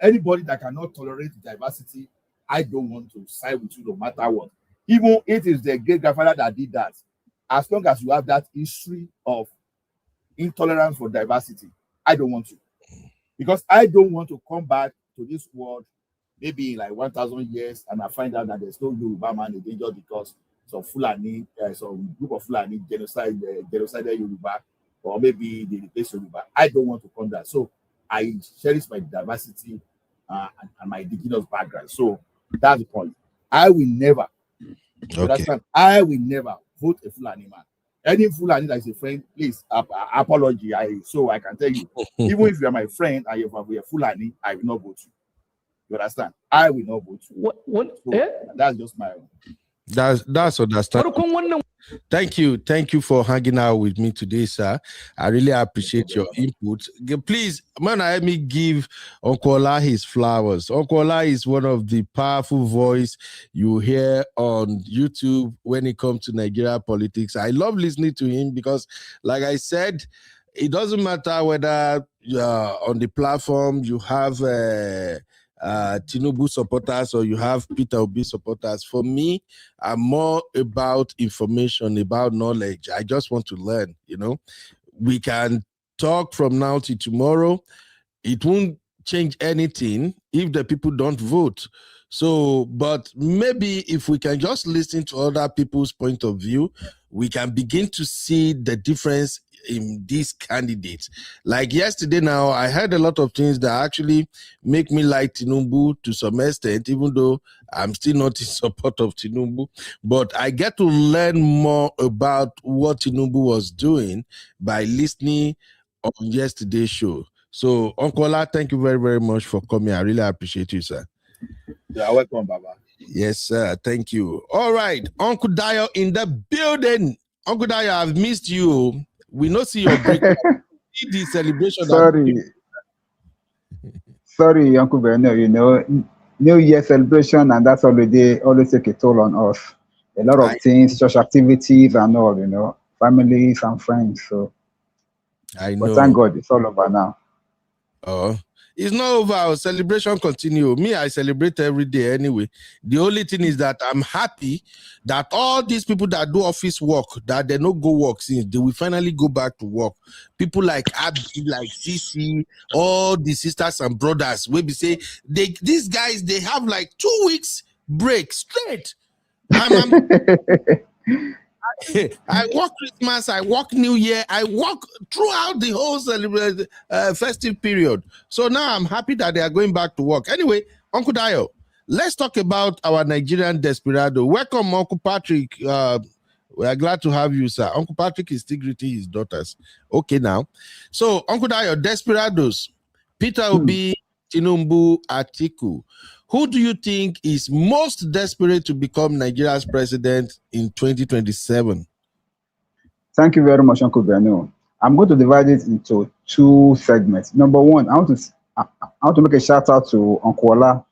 anybody that cannot tolerate diversity, I don't want to side with you no matter what. Even if it is the great grandfather that did that, as long as you have that history of intolerance for diversity, I don't want to. Because I don't want to come back to this world maybe in like 1,000 years and I find out that there's no Yoruba man in danger because some Fulani, some group of Fulani genocided Yoruba, or maybe they replace Yoruba. I don't want to come there. So I cherish my diversity and my indigenous background. So that's the point. I will never, I will never vote a Fulani man. Any Fulani that is a friend, please apology. So I can tell you, even if you are my friend and you are Fulani, I will not vote you. You understand? I will not vote you. That's just my own. That's understandable. Thank you for hanging out with me today, sir. I really appreciate your input. Please, man, let me give Uncle Ola his flowers. Uncle Ola is one of the powerful voice you hear on YouTube when it comes to Nigeria politics. I love listening to him because, like I said, it doesn't matter whether on the platform you have Tinubu supporters or you have Peter Obi supporters. For me, I'm more about information, about knowledge. I just want to learn, We can talk from now to tomorrow. It won't change anything if the people don't vote. So, but maybe if we can just listen to other people's point of view, we can begin to see the difference in these candidates. Like yesterday now, I heard a lot of things that actually make me like Tinubu to some extent, even though I'm still not in support of Tinubu. But I get to learn more about what Tinubu was doing by listening on yesterday's show. So, Uncle Ola, thank you very, very much for coming. I really appreciate you, sir. Yeah, welcome, Baba. Yes, sir. Thank you. All right. Uncle Dio in the building. Uncle Dio, I've missed you. We not see your break. See the celebration. Sorry, Uncle Bernard, you know, New Year celebration and that's holiday always take a toll on us. A lot of things, church activities and all, you know, families and friends. So I know. But thank God it's all over now. Oh. It's not over. Our celebration continue. Me, I celebrate every day anyway. The only thing is that I'm happy that all these people that do office work, that they no go work since they will finally go back to work. People like Abby, like CC, all the sisters and brothers, we be say these guys they have like 2 weeks break straight. I work Christmas, I work New Year, I work throughout the whole festive period. So now I'm happy that they are going back to work. Anyway, Uncle Dio, let's talk about our Nigerian desperado. Welcome, Uncle Patrick. We are glad to have you, sir. Uncle Patrick is still greeting his daughters. Okay, now. So, Uncle Dio, desperados. Peter Obi, Tinubu, Atiku. Who do you think is most desperate to become Nigeria's president in 2027? Thank you very much, Uncle Bernard. I'm going to divide it into 2 segments. Number 1, I want to make a shout out to Uncle Ola.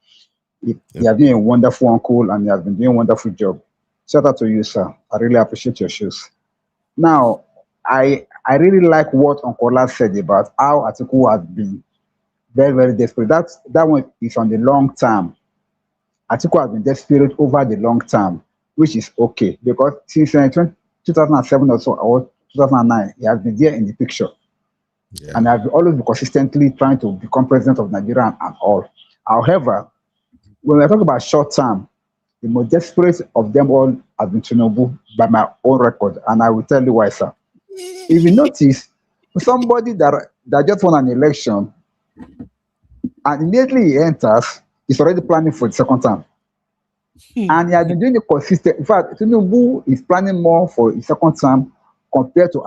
He has been a wonderful uncle and he has been doing a wonderful job. Shout out to you, sir. I really appreciate your shoes. Now, I really like what Uncle Ola said about how Atiku has been very, very desperate. That one is on the long term. Atiku has been desperate over the long term, which is okay because since 2007 or so, or 2009, he has been there in the picture. Yeah. And has always been consistently trying to become president of Nigeria and all. However, when we talk about short term, the most desperate of them all has been Tinubu by my own record, and I will tell you why, sir. If you notice, somebody that just won an election and immediately he enters, he's already planning for the second term. And he has been doing it consistent. In fact, Tinubu is planning more for his second term compared to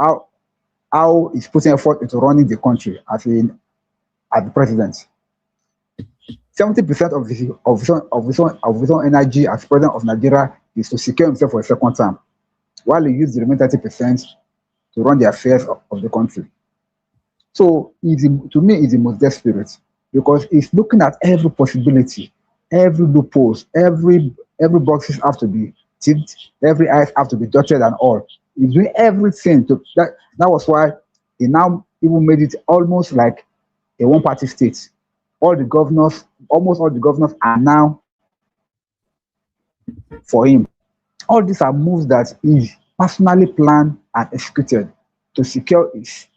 how he's putting effort into running the country as the president. 70% of his own energy as president of Nigeria is to secure himself for a second term, while he uses the remaining 30% to run the affairs of the country. So, to me, he's the most desperate because he's looking at every possibility, every loopholes, every boxes have to be ticked, every I's have to be dotted and all. He's doing everything to that. That was why he now even made it almost like a one-party state. Almost all the governors are now for him. All these are moves that he personally planned and executed to secure his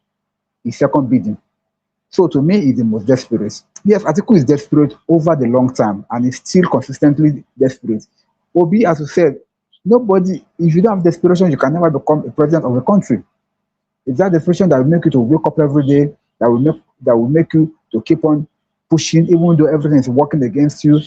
second bidding. So to me, he's the most desperate. Yes, Atiku is desperate over the long term and is still consistently desperate. Obi, as you said, if you don't have desperation, you can never become a president of a country. It's that desperation that will make you to wake up every day, that will make you to keep on pushing, even though everything is working against you.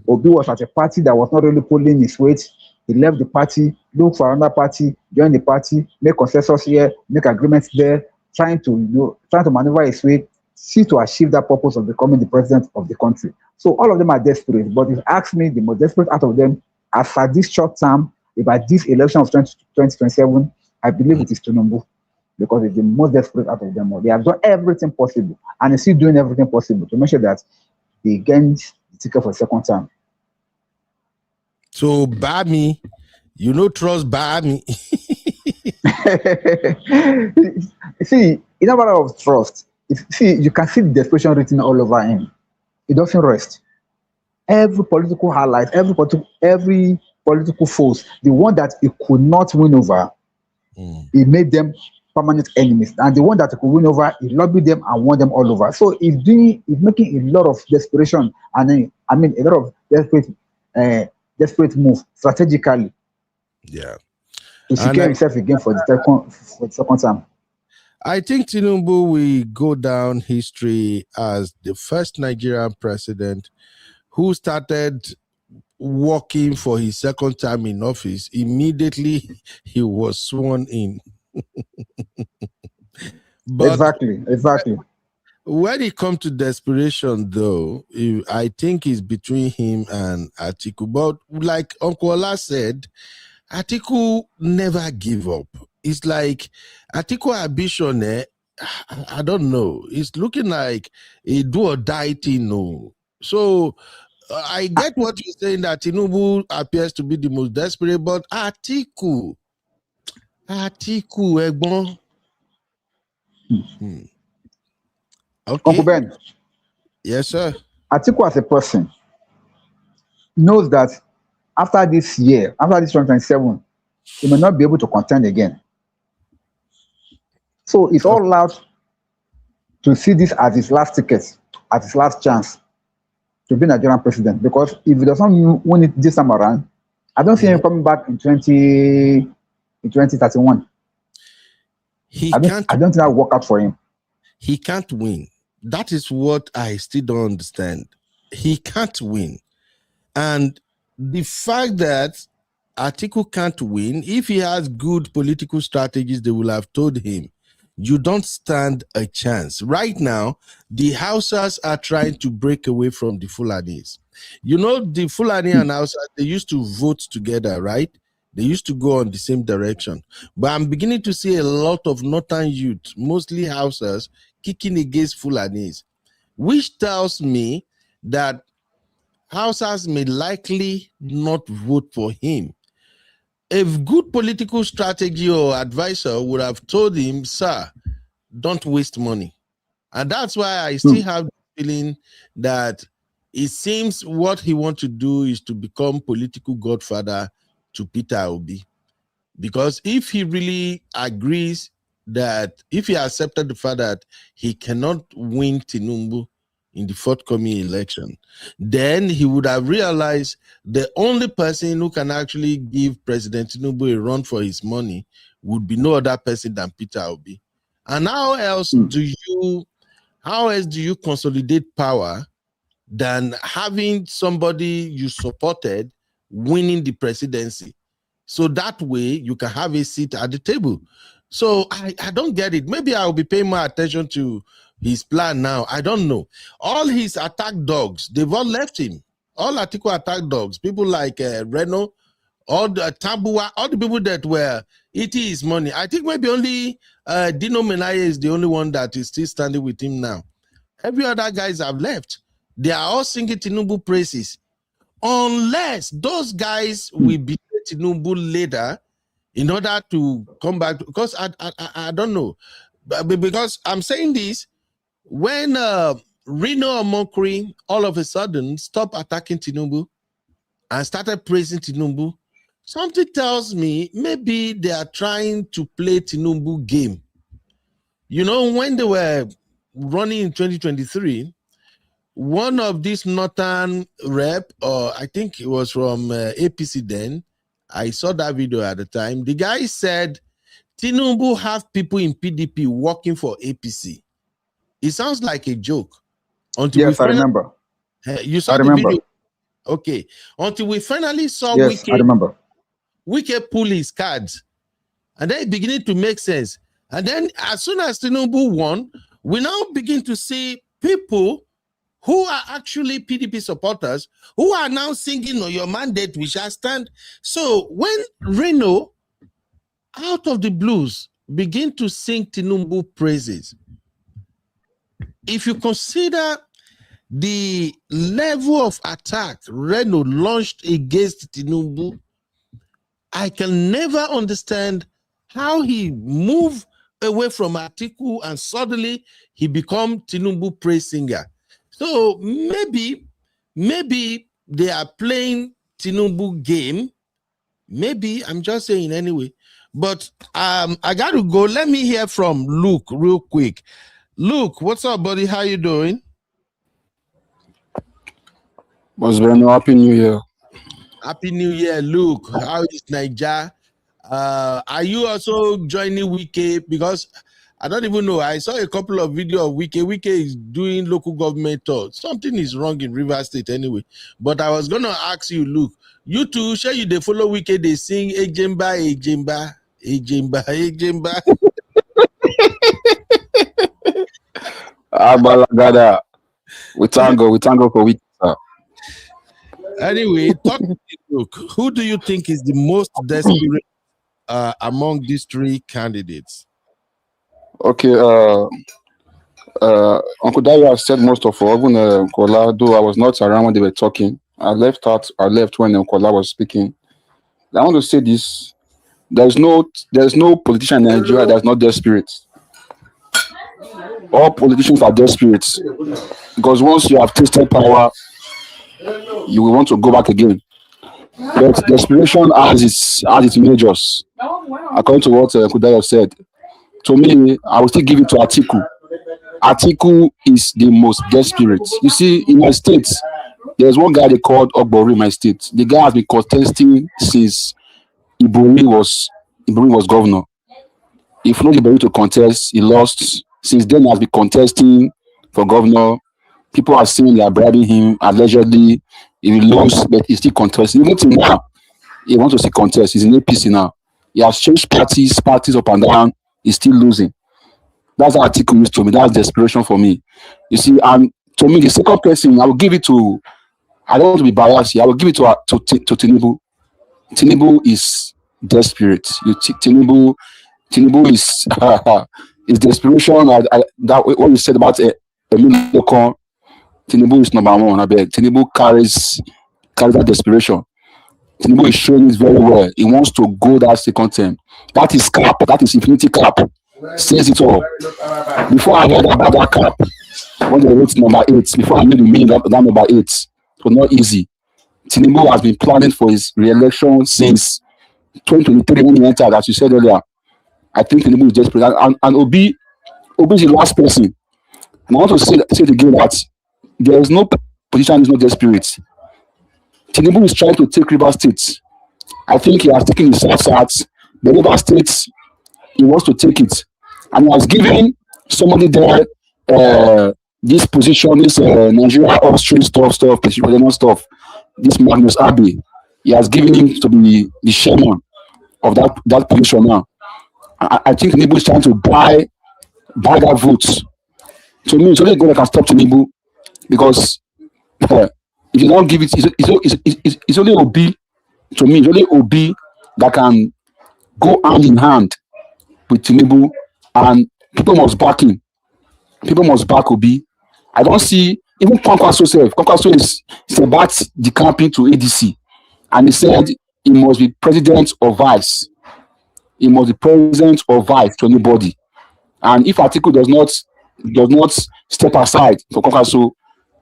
Obi was at a party that was not really pulling his weight. He left the party, looked for another party, joined the party, make consensus here, make agreements there, trying to maneuver his way, see to achieve that purpose of becoming the president of the country. So all of them are desperate. But if you ask me, the most desperate out of them, as at this short term, about this election of 2027, I believe it is Tinubu, because it's the most desperate out of them all. They have done everything possible, and they're still doing everything possible to make sure that they gain the ticket for a second term. So, Bami, you know, trust Bami. See, in a matter of trust, you can see the desperation written all over him. He doesn't rest. Every political highlight, every political force, the one that he could not win over, he made them permanent enemies. And the one that he could win over, he lobbied them and won them all over. So he's making a lot of desperation and a lot of desperate move strategically. Yeah. To secure himself again for the second time. I think Tinubu will go down history as the first Nigerian president who started working for his second time in office. Immediately he was sworn in. But exactly. When it comes to desperation, though, I think it's between him and Atiku. But like Uncle Ola said, Atiku never give up. It's like Atiku ambition, I don't know. It's looking like a do or die thing, no. So I get what you're saying, that Tinubu appears to be the most desperate, but Atiku, Egbon. Okay. Uncle Ben. Yes, sir. Atiku as a person knows that after this year, after this 2027, he may not be able to contend again. So it's all out to see this as his last ticket, as his last chance to be Nigerian president. Because if he doesn't win it this time around, I don't see him coming back in 2031. I don't think that will work out for him. He can't win. That is what I still don't understand. He can't win. And the fact that Atiku can't win, if he has good political strategies, they will have told him, you don't stand a chance. Right now, the Hausas are trying to break away from the Fulanis. You know, the Fulani and Hausas, they used to vote together, right? They used to go on the same direction. But I'm beginning to see a lot of northern youth, mostly Hausas, kicking against Fulanis, which tells me that Hausas may likely not vote for him. A good political strategy or advisor would have told him, sir, don't waste money. And that's why I still have the feeling that it seems what he wants to do is to become political godfather to Peter Obi. Because if he really agrees that, if he accepted the fact that he cannot win Tinubu in the forthcoming election, then he would have realized the only person who can actually give President Tinubu a run for his money would be no other person than Peter Obi. And how else do you consolidate power than having somebody you supported winning the presidency? So that way you can have a seat at the table. So I don't get it. Maybe I'll be paying more attention to his plan now. I don't know. All his attack dogs, they've all left him. All Atiku attack dogs, people like Reno, all the Tabua, all the people that were eating his money. I think maybe only Dino Menaye is the only one that is still standing with him now. Every other guys have left. They are all singing Tinubu praises. Unless those guys will be Tinubu later in order to come back, because I don't know, because I'm saying this, when Reno Omokri all of a sudden stopped attacking Tinubu and started praising Tinubu, something tells me maybe they are trying to play Tinubu game. You know, when they were running in 2023, one of these northern rep, or I think it was from APC then, I saw that video at the time. The guy said, Tinubu have people in PDP working for APC. It sounds like a joke. Yes, I remember. You saw the video? Okay. Until we finally saw Wike pull his cards. And then it beginning to make sense. And then as soon as Tinubu won, we now begin to see people who are actually PDP supporters, who are now singing on your mandate, we shall stand. So when Reno, out of the blues, begin to sing Tinubu praises, if you consider the level of attack Reno launched against Tinubu, I can never understand how he moved away from Atiku and suddenly he become Tinubu praise singer. So maybe they are playing Tinubu game. Maybe, I'm just saying anyway. But I got to go. Let me hear from Luke real quick. Luke, what's up, buddy? How you doing? Was very happy New Year. Happy New Year, Luke. How is Niger? Are you also joining Wike? Because I don't even know. I saw a couple of videos of Wike. Wike is doing local government tours. Something is wrong in River State anyway. But I was going to ask you, Luke, you two, sure you they follow Wike, they sing Ejemba, Ejemba, Ejemba, Ejemba. Abalagada. We thank God for Wike. Anyway, talk to me, Luke. Who do you think is the most desperate among these three candidates? Okay, Uncle Dayo has said most of all. Even Kola, though I was not around when they were talking. I left when Kola was speaking. I want to say this: there's no politician in Nigeria that's not desperate. All politicians are desperate because once you have tasted power, you will want to go back again. But desperation has its measures. According to what Kudayo said, to me, I will still give it to Atiku. Atiku is the most desperate. You see, in my state, there's one guy they called Ogbori in my state. The guy has been contesting since Ibori was governor. If not Ibori to contest, he lost. Since then, he has been contesting for governor. People are saying they are bribing him allegedly. He will lose, but he's still contesting. Even till now, he wants to see contest. He's in APC now. He has changed parties up and down. He's still losing. That's how Atiku used to me. That's desperation for me. You see, and to me, the second person, I will give it to, I don't want to be biased here, I will give it to Tinubu. Tinubu is desperate. Tinubu is desperation. That what you said about Emilio, Tinubu is number one. I beg. Tinubu carries that desperation. Tinubu is showing it very well. He wants to go that second term. That is cap. That is infinity cap. Says it all. Before I heard about that cap, when they wrote number 8, before I knew the meaning of that number 8, it was not easy. Tinubu has been planning for his re-election since 2023 when he entered, as you said earlier. I think Tinubu is desperate. And Obi is the last person. And I want to say it again that there is no position is not desperate. Tinubu is trying to take River State. I think he has taken his South. The River State, he wants to take it. And he has given somebody there this position, this Nigeria Austrian stuff, president stuff, this Magnus Abbey. He has given him to be the chairman of that position now. I think Tinubu is trying to buy that vote. To me, it's only God that can stop Tinubu. Because if you don't give it, it's only Obi. To me, it's only Obi that can go hand in hand with Tinubu, and people must back him. People must back Obi. I don't see even Kwankwaso self. Kwankwaso is about the campaign to ADC, and he said he must be president or vice. He must be president or vice to anybody. And if Atiku does not step aside for Kwankwaso,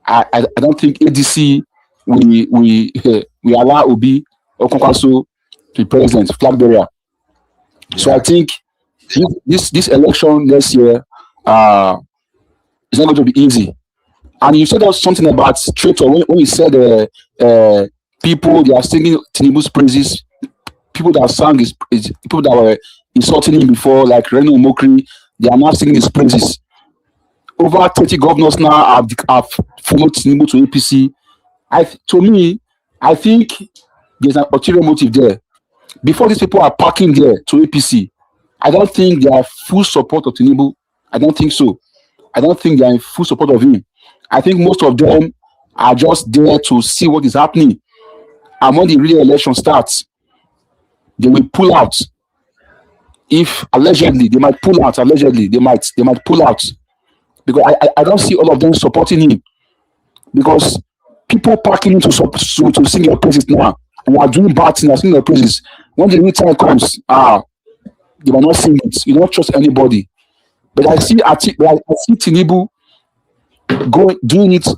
I don't think ADC we allow Obi or Kwankwaso to be president, flag bearer. Yeah. So I think this election next year is not going to be easy. And you said something about traitor when you said people they are singing Tinubu's praises. People that sang his people that were insulting him before, like Reno Mokri, they are now singing his praises. Over 30 governors now have followed Tinubu to APC. To me, I think there's an ulterior motive there. Before these people are parking there to APC, I don't think they are full support of Tinubu. I don't think so. I don't think they are in full support of him. I think most of them are just there to see what is happening. And when the real election starts, they will pull out. If allegedly they might pull out, they might pull out. Because I don't see all of them supporting him. Because people packing him to sing your praises now. And are doing bad things, singing your praises. When the real time comes, they will not sing it. You don't trust anybody. But I see Tinubu doing it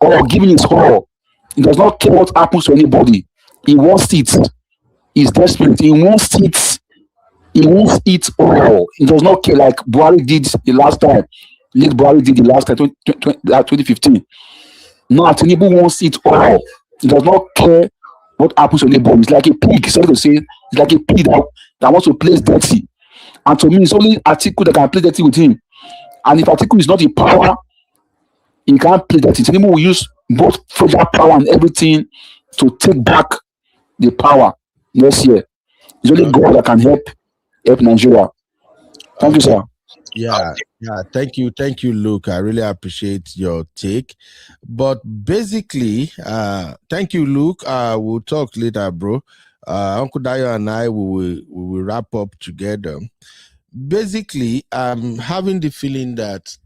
or giving his all. He does not care what happens to anybody. He wants it. He's desperate. He wants it. He wants it all. He does not care like Buhari did the last time. Late Buhari did the last time, 2015. Now Tinubu wants it all. He does not care what happens to Labour. It's like a pig. Sorry to say, it's like a pig that wants to place dirty. And to me, it's only Atiku that can play dirty with him. And if Atiku is not in power, he can't play dirty. Tinubu will use both federal power and everything to take back the power next year. It's only God that can help Nigeria. Thank you, sir. Yeah, thank you, Luke. I really appreciate your take. But basically, thank you, Luke. We'll talk later, bro. Uncle Dayo and I we will wrap up together. Basically, I'm having the feeling that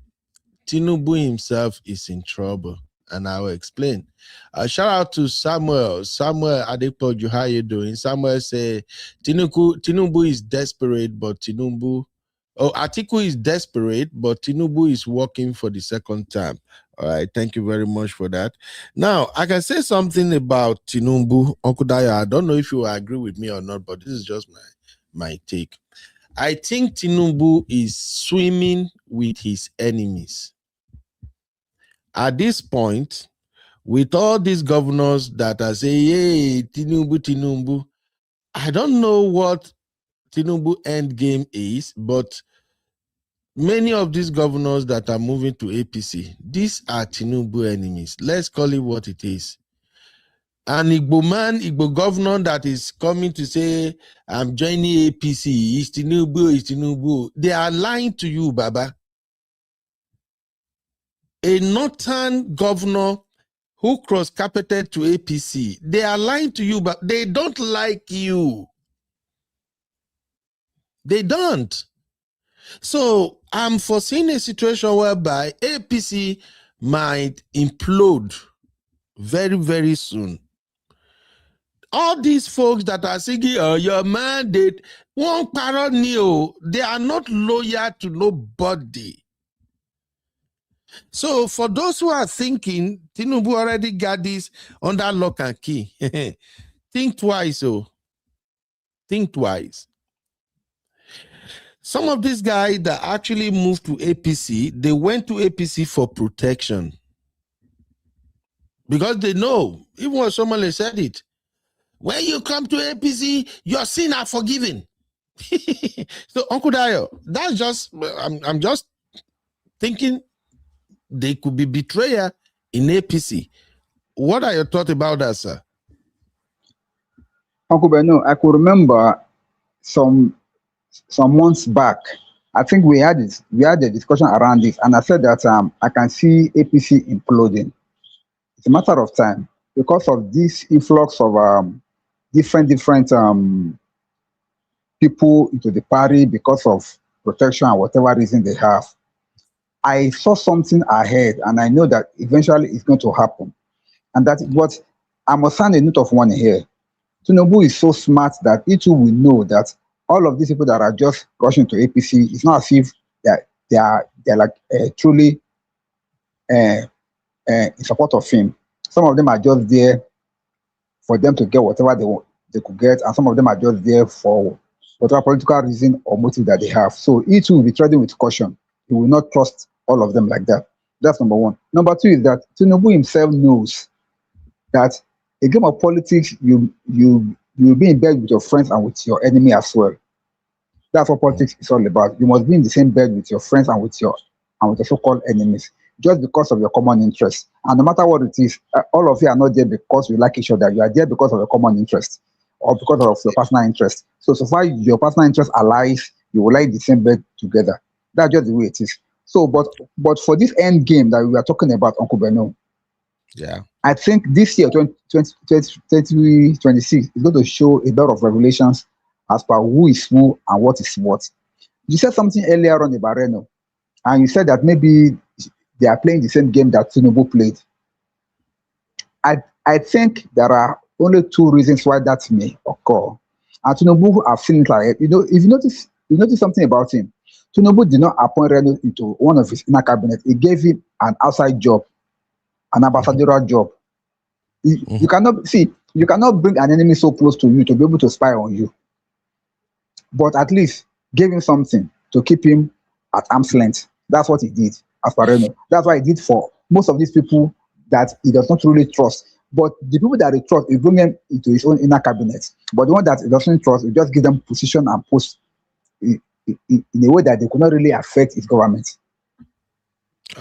Tinubu himself is in trouble, and I will explain. Shout out to Samuel Adepoju, how you doing? Samuel say Tinubu is desperate, but Atiku is desperate, but Tinubu is working for the second time. All right, thank you very much for that. Now, I can say something about Tinubu, Uncle Daya. I don't know if you agree with me or not, but this is just my take. I think Tinubu is swimming with his enemies. At this point, with all these governors that are saying, hey, Tinubu, I don't know what Tinubu end game is, but many of these governors that are moving to APC, these are Tinubu enemies. Let's call it what it is. An Igbo governor that is coming to say, I'm joining APC, it's Tinubu. They are lying to you, Baba. A northern governor who cross-carpeted to APC, they are lying to you, but they don't like you. They don't. So I'm foreseeing a situation whereby APC might implode very, very soon. All these folks that are singing, your mandate, won't parrot Neo. They are not loyal to nobody. So for those who are thinking, Tinubu already got this under lock and key. Think twice, think twice. Some of these guys that actually moved to APC, they went to APC for protection. Because they know, even when someone said it, when you come to APC, your sins are forgiven. So, Uncle Dayo, that's just, I'm just thinking they could be betrayer in APC. What are your thoughts about that, sir? Uncle Beno, I could remember some months back, I think we had a discussion around this, and I said that I can see APC imploding. It's a matter of time because of this influx of different people into the party because of protection and whatever reason they have. I saw something ahead, and I know that eventually it's going to happen. And that what I must sound a note of warning here. Tinubu is so smart that he too will know that all of these people that are just rushing to APC, it's not as if they're like truly in support of him. Some of them are just there for them to get whatever they could get, and some of them are just there for whatever political reason or motive that they have. So he too will be treading with caution. He will not trust all of them like that. That's number one. Number two is that Tinubu himself knows that a game of politics, you will be in bed with your friends and with your enemy as well. That's what politics is all about. You must be in the same bed with your friends and with your so-called enemies, just because of your common interests. And no matter what it is, all of you are not there because you like each other. You are there because of your common interest or because of your personal interest. So far your personal interest allies, you will lie in the same bed together. That's just the way it is. So, but for this end game that we are talking about, Uncle Beno, yeah, I think this year, 2026, is going to show a lot of revelations as per who is who and what is what. You said something earlier on about Reno, and you said that maybe they are playing the same game that Tinubu played. I think there are only two reasons why that may occur. And Tinubu have seen it like, if you notice something about him. Tinubu did not appoint Reno into one of his inner cabinet. He gave him an outside job, an ambassadorial job. You cannot bring an enemy so close to you to be able to spy on you. But at least give him something to keep him at arm's length. That's what he did as per Reno. That's why he did for most of these people that he does not really trust. But the people that he trusts, he bring them into his own inner cabinet. But the one that he doesn't trust, he just give them position and post in a way that they could not really affect his government.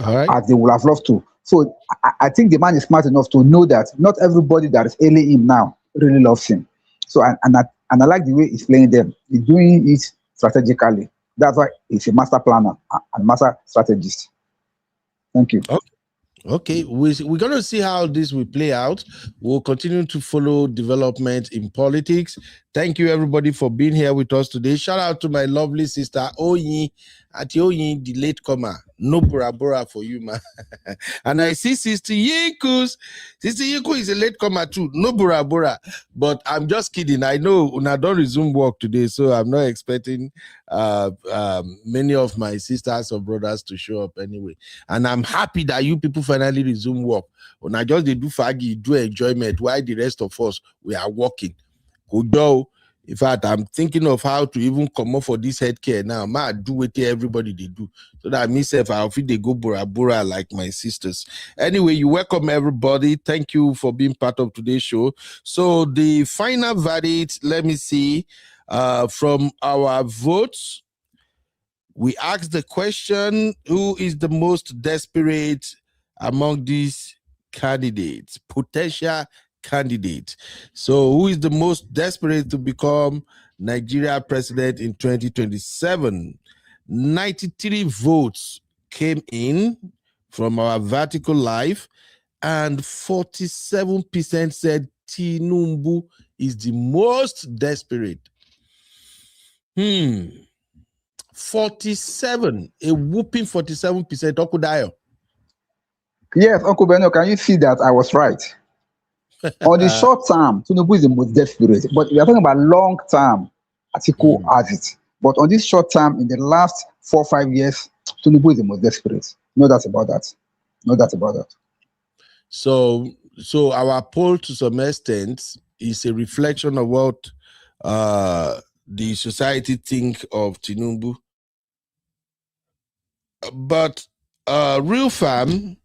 All right. As they would have loved to. So I think the man is smart enough to know that not everybody that is ailing him now really loves him. So I like the way he's playing them. He's doing it strategically. That's why he's a master planner and master strategist. Thank you. Okay, we're going to see how this will play out. We'll continue to follow development in politics. Thank you, everybody, for being here with us today. Shout out to my lovely sister, Oyin, Oyin, the latecomer. No bora bora for you, man. And I see Sister Yinkus. Sister Yinku is a latecomer too. No bora bora. But I'm just kidding. I know Una don't resume work today, so I'm not expecting many of my sisters or brothers to show up anyway. And I'm happy that you people finally resume work. Una just they do fagi, do enjoyment, while the rest of us, we are working. Good job. In fact, I'm thinking of how to even come up for this healthcare now. Ma, do what everybody they do. So that myself, I'll feel they go bora bora like my sisters. Anyway, you welcome everybody. Thank you for being part of today's show. So the final verdict, let me see, from our votes, we asked the question, who is the most desperate among these candidates, potential candidate? So who is the most desperate to become Nigeria president in 2027? 93 votes came in from our vertical live, and 47% said Tinubu is the most desperate. 47, a whooping 47%. Okudayo. Yes, Uncle Beno, can you see that I was right? On the short term, Tinubu is the most desperate, but we are talking about long term. Atiku has it. But on this short term, in the last 4 or 5 years, Tinubu is the most desperate. No doubt about that. No doubt about that. So our poll, to some extent, is a reflection of what the society think of Tinubu. But real fam,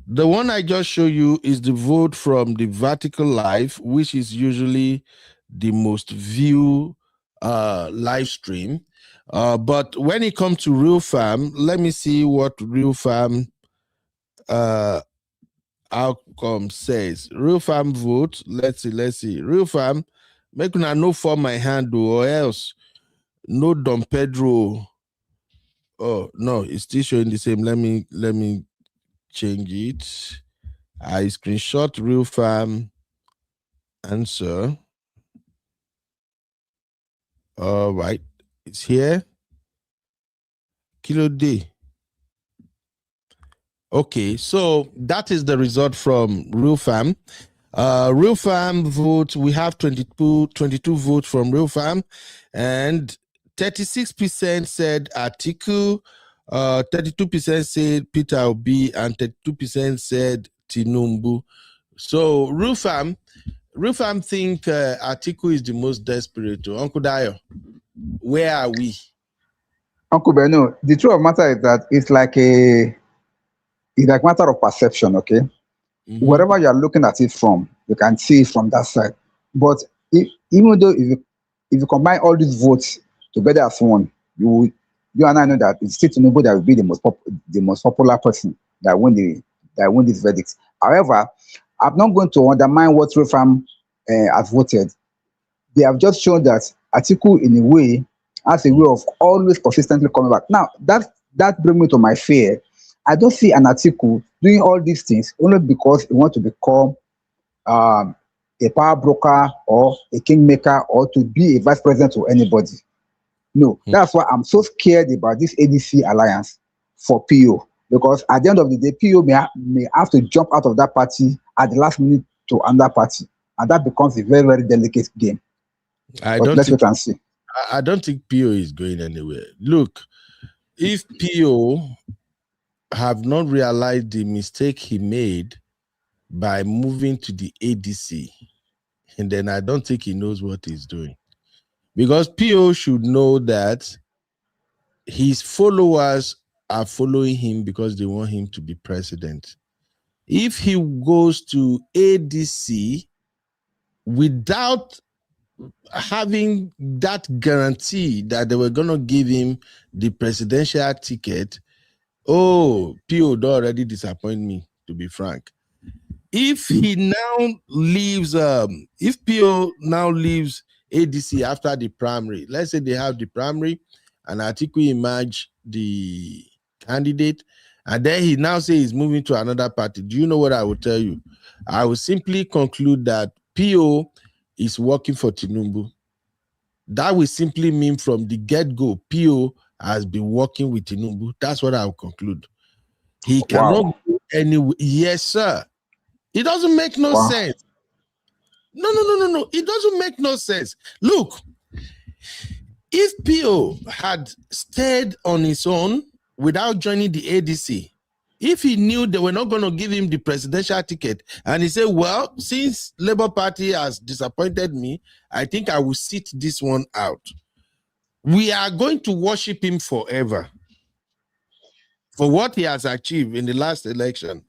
the one I just show you is the vote from the vertical live, which is usually the most viewed live stream. But when it comes to real fam, let me see what real fam outcome says. Real fam vote. Let's see. Real fam, make una no for my hand or else no Don Pedro. Oh no, it's still showing the same. Let me change it. I screenshot real fam answer. All right, it's here. Kilo D. Okay, so that is the result from real fam. Real fam vote, we have 22 votes from real fam, and 36% said Atiku, 32% said Peter Obi, and 32% said Tinubu. So real fam think Atiku is the most desperate. Uncle Dayo, where are we? Uncle Beno, the truth of the matter is that it's like a matter of perception, okay? Wherever you are looking at it from, you can see it from that side. But even though if you combine all these votes together as one, you and I know that it's still Tinubu that will be the most popular person that win this verdict. However, I'm not going to undermine what Refam has voted. They have just shown that Atiku, in a way, has a way of always consistently coming back. Now, that brings me to my fear. I don't see an Atiku doing all these things only because he wants to become a power broker or a kingmaker or to be a vice president to anybody. No, that's why I'm so scared about this ADC alliance for PO. Because at the end of the day, PO may have to jump out of that party at the last minute to another party. And that becomes a very, very delicate game. Let's wait and see. I don't think PO is going anywhere. Look, if PO have not realized the mistake he made by moving to the ADC, and then I don't think he knows what he's doing. Because PO should know that his followers are following him because they want him to be president. if he goes to ADC without having that guarantee that they were going to give him the presidential ticket, PO already disappoint me, to be frank. If he now leaves, if PO now leaves ADC after the primary, let's say they have the primary and Atiku emerge the candidate, and then he now say he's moving to another party, do you know what I will tell you? I will simply conclude that PO is working for Tinubu. That will simply mean from the get-go, PO has been working with Tinubu. That's what I will conclude. He cannot go anywhere. Yes, sir. It doesn't make no sense. No. It doesn't make no sense. Look, if PO had stayed on his own without joining the ADC, if he knew they were not going to give him the presidential ticket, and he said, well, since Labour Party has disappointed me, I think I will sit this one out. We are going to worship him forever for what he has achieved in the last election.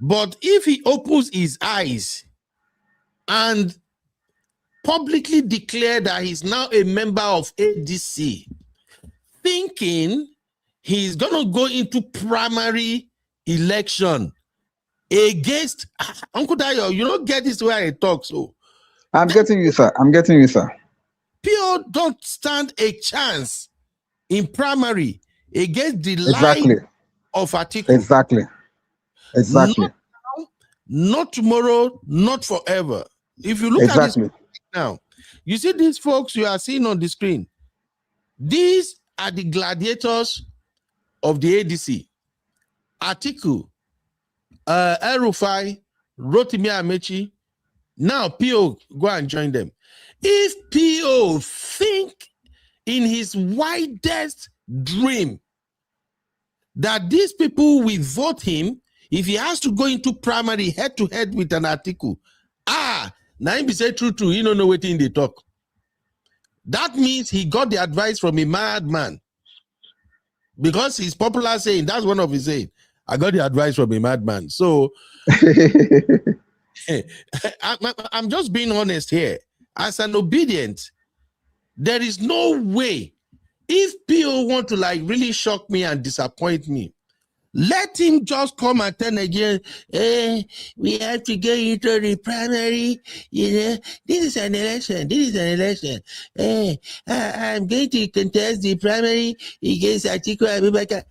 But if he opens his eyes and publicly declare that he's now a member of ADC, thinking he's going to go into primary election against Uncle Dayo, you don't get this way I talk, so. I'm getting you, sir. PO don't stand a chance in primary against the line of Atiku. Exactly. Not now, not tomorrow, not forever. If you look at this now, you see these folks you are seeing on the screen. These are the gladiators of the ADC. Atiku, El-Rufai, Rotimi Amechi. Now PO go and join them. If PO think in his widest dream that these people will vote him, if he has to go into primary head-to-head with an Atiku, now him be say true, he don't know what they talk. That means he got the advice from a madman. Because he's popular saying, that's one of his saying, I got the advice from a madman. So, I'm just being honest here. As an obedient, there is no way, if PO want to like really shock me and disappoint me, let him just come and tell again, we have to go into the primary, this is an election, I'm going to contest the primary against Atiku Abubakar.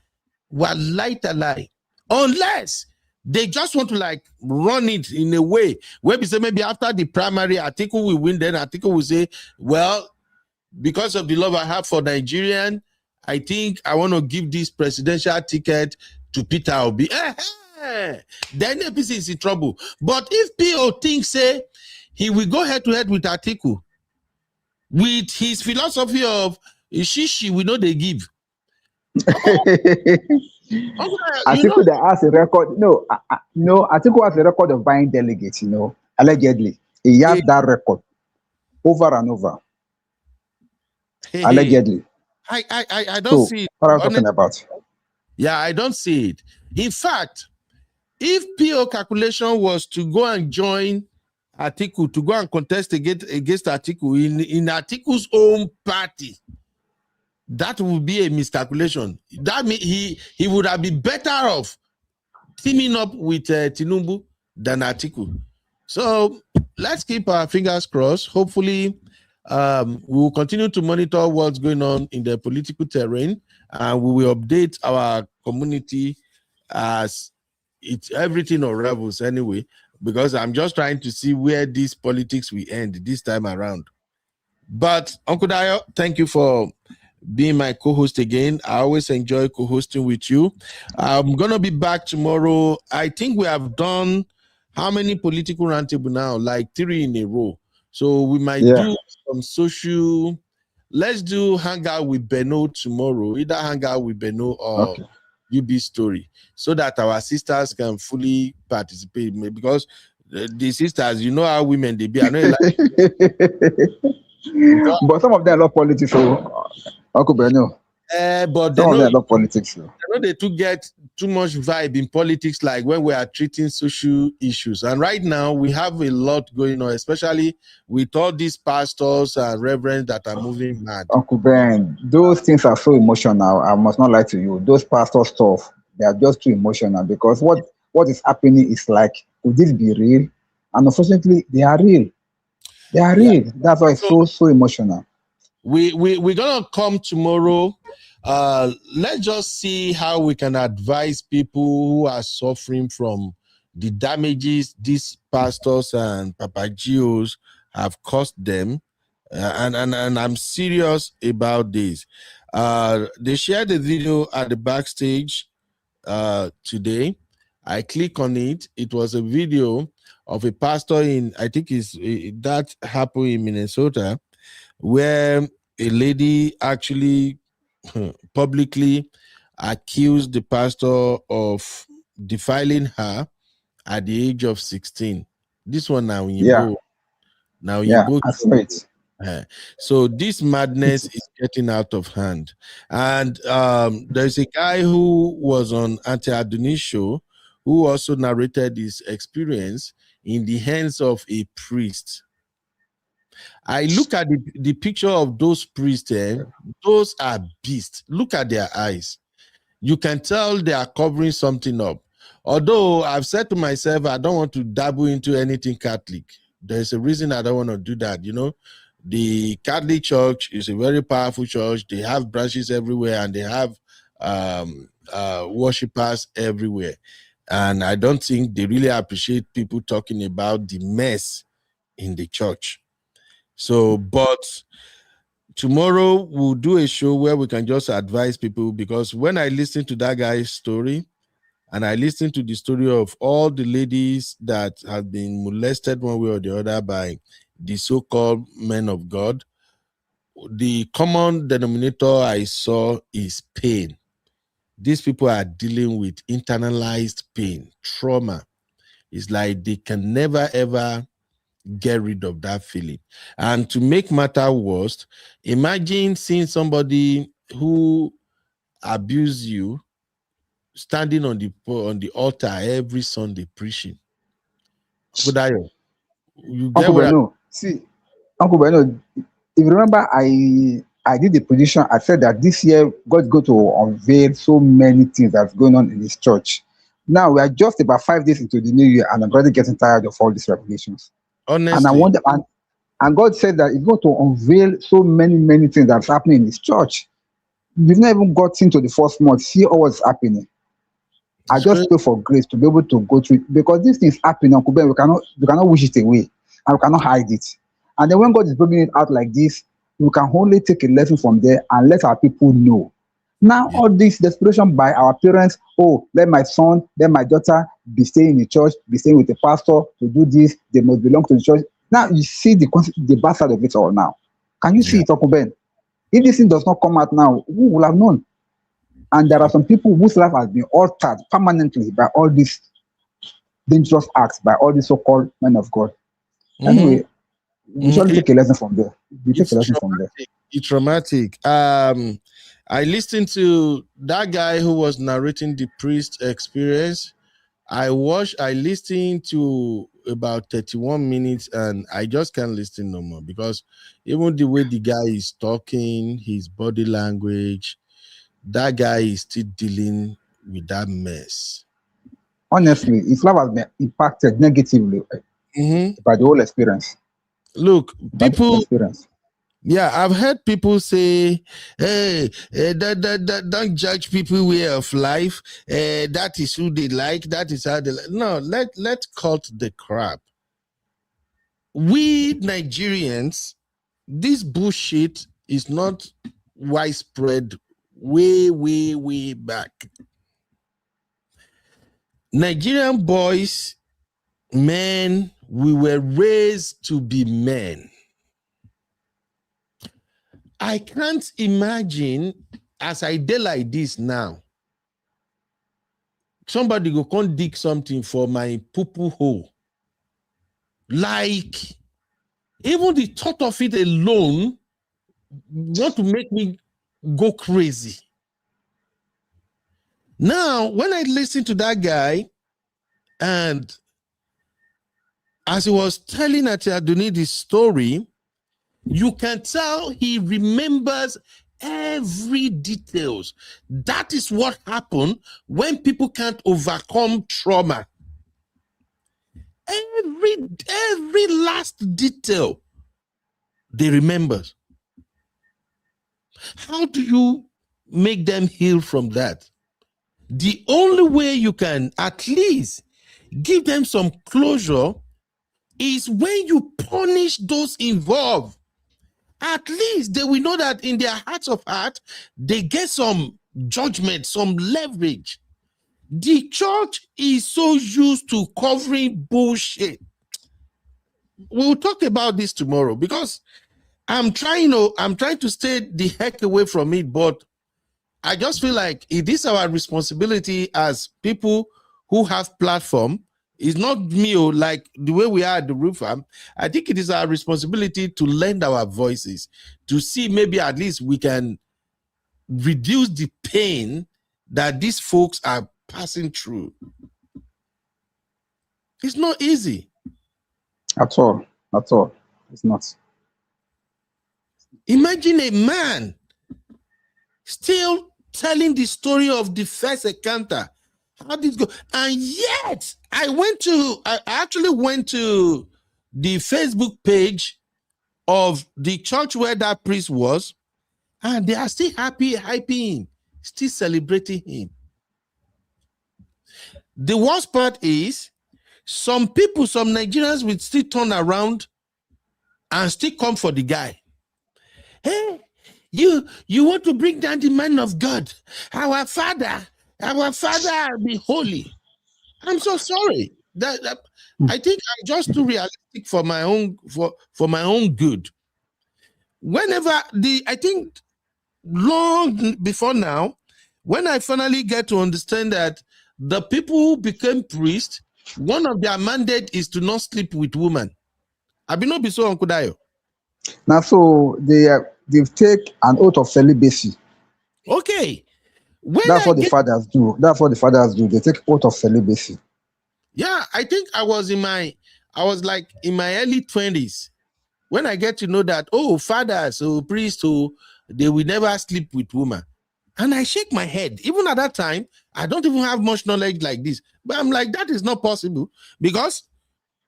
Wallahi, unless they just want to like run it in a way where we say maybe after the primary, Atiku will win, then Atiku will say, well, because of the love I have for Nigerian, I think I want to give this presidential ticket to Peter Obi. Then APC is in trouble. But if PO thinks, say, he will go head to head with Atiku, with his philosophy of shishi, we know they give. Atiku that has a record. No, Atiku has a record of buying delegates, allegedly. He has that record over and over. Allegedly. I don't see it. What I'm talking about. Yeah, I don't see it. In fact, if PO calculation was to go and join Atiku, to go and contest against Atiku in Atiku's own party, that would be a miscalculation. That means he would have been better off teaming up with Tinubu than Atiku. So let's keep our fingers crossed. Hopefully, we will continue to monitor what's going on in the political terrain, and we will update our community as it's everything or rebels anyway, because I'm just trying to see where this politics will end this time around. But Uncle Dayo, thank you for being my co-host again. I always enjoy co-hosting with you. I'm going to be back tomorrow. I think we have done how many political roundtable now? Like 3 in a row. So we might do some social. Let's do hangout with Beno tomorrow. Either hangout with Beno or UB story, so that our sisters can fully participate. Because the sisters, you know how women they be. I know but some of them love politics, so Uncle Beno. But some of them love politics. So. I know they too get too much vibe in politics like when we are treating social issues. And right now we have a lot going on, especially with all these pastors and reverends that are moving mad. Uncle Ben, those things are so emotional. I must not lie to you. Those pastor stuff, they are just too emotional because what is happening is like, could this be real? And unfortunately, they are real. They are real. That's why it's so emotional. We're gonna come tomorrow. Let's just see how we can advise people who are suffering from the damages these pastors and papagios have caused them. And I'm serious about this. They shared a video at the backstage today. I click on it. It was a video of a pastor in, I think that happened in Minnesota, where a lady actually publicly accused the pastor of defiling her at the age of 16. This one now in Igbo. Now yeah, Igbo. I saw it. So this madness is getting out of hand. And there's a guy who was on Auntie Aduni's show who also narrated his experience in the hands of a priest. I look at the picture of those priests, those are beasts. Look at their eyes. You can tell they are covering something up. Although I've said to myself, I don't want to dabble into anything Catholic. There's a reason I don't want to do that. You know, the Catholic Church is a very powerful church. They have branches everywhere and they have worshippers everywhere. And I don't think they really appreciate people talking about the mess in the church. So, but tomorrow we'll do a show where we can just advise people, because when I listen to that guy's story and I listen to the story of all the ladies that have been molested one way or the other by the so-called men of God, the common denominator I saw is pain. These people are dealing with internalized pain, trauma. It's like they can never, ever get rid of that feeling. And to make matter worse, imagine seeing somebody who abused you standing on the altar every Sunday preaching. Uncle Beno, see, Uncle Beno, if you remember, I did the prediction. I said that this year God's going to unveil so many things that's going on in this church. Now we are just about 5 days into the new year, and I'm already getting tired of all these revelations. Honestly. And I wonder, and God said that He's going to unveil so many things that's happening in this church. We've not even got into the first month. See all what's happening. I just pray for grace to be able to go through it, because these things happen, Uncle Ben. We cannot wish it away, and we cannot hide it. And then when God is bringing it out like this, we can only take a lesson from there and let our people know. Now, all this desperation by our parents, oh, let my son, let my daughter be staying in the church, be staying with the pastor to do this, they must belong to the church. Now you see the bad side of it all now. Can you see it, Uncle Ben? If this thing does not come out now, who will have known? And there are some people whose life has been altered permanently by all these dangerous acts, by all these so-called men of God. Anyway, we should take a lesson from there. It's traumatic. I listened to that guy who was narrating the priest experience. I listened to about 31 minutes and I just can't listen no more, because even the way the guy is talking, his body language, that guy is still dealing with that mess. Honestly, his life has been impacted negatively by the whole experience. Look, people. Yeah, I've heard people say, "Hey, don't judge people way of life. That is who they like. That is how they like." No, let's cut the crap. We Nigerians, this bullshit is not widespread. Way back. Nigerian boys, men, we were raised to be men. I can't imagine, as I did like this now, somebody go come dig something for my poo-poo hole. Like, even the thought of it alone want to make me go crazy. Now, when I listened to that guy, and as he was telling Atiaduni the story, you can tell he remembers every details. That is what happened when people can't overcome trauma. Every last detail they remember. How do you make them heal from that? The only way you can at least give them some closure is when you punish those involved. At least they will know that in their hearts of heart, they get some judgment, some leverage. The church is so used to covering bullshit. We'll talk about this tomorrow because I'm trying to stay the heck away from it, but I just feel like it is our responsibility as people who have platform. It's not me, like the way we are at the Roof Farm. I think it is our responsibility to lend our voices to see maybe at least we can reduce the pain that these folks are passing through. It's not easy. At all. It's not. Imagine a man still telling the story of the first encounter. How did it go? And yet, I actually went to the Facebook page of the church where that priest was, and they are still happy, hyping him, still celebrating him. The worst part is, some people, some Nigerians will still turn around and still come for the guy. Hey, you want to bring down the man of God. Our father be holy. I'm so sorry. That I think I'm just too realistic for my own for my own good. Whenever I think long before now, when I finally get to understand that the people who became priests, one of their mandate is to not sleep with women. I be not be so Uncle Dayo. Now, so they take an oath of celibacy. Okay. That's what the fathers do. They take oath of celibacy. Yeah, I think I was like in my early 20s when I get to know that, fathers or priests, they will never sleep with women. And I shake my head. Even at that time, I don't even have much knowledge like this. But I'm like, that is not possible. Because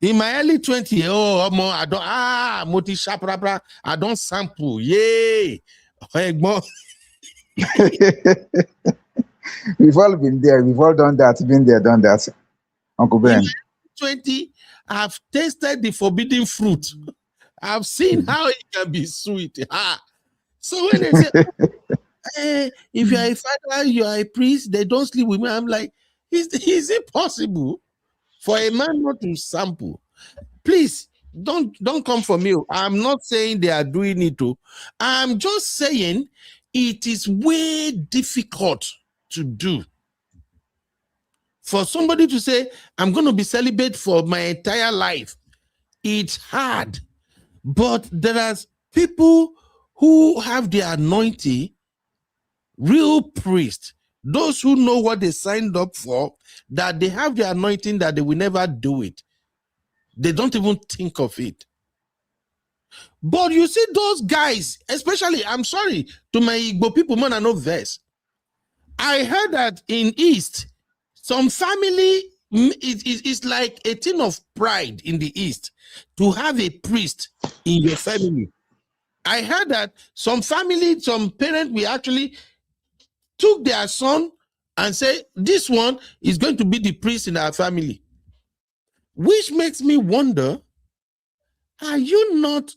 in my early 20s, I don't sample. Yay. We've all been there. We've all done that. Been there, done that. Uncle Ben. In 20, I've tasted the forbidden fruit. I've seen how it can be sweet. So when they say, if you're a father, you're a priest, they don't sleep with me. I'm like, is it possible for a man not to sample? Please, don't come for me. I'm not saying they are doing it too. I'm just saying it is way difficult to do. For somebody to say, I'm going to be celibate for my entire life, it's hard. But there are people who have the anointing, real priests, those who know what they signed up for, that they have the anointing that they will never do it. They don't even think of it. But you see those guys, especially, I'm sorry to my Igbo people, man, I know this. I heard that in East, some family, it's like a thing of pride in the East to have a priest in your family. I heard that some family, some parents will actually took their son and say, this one is going to be the priest in our family. Which makes me wonder, are you not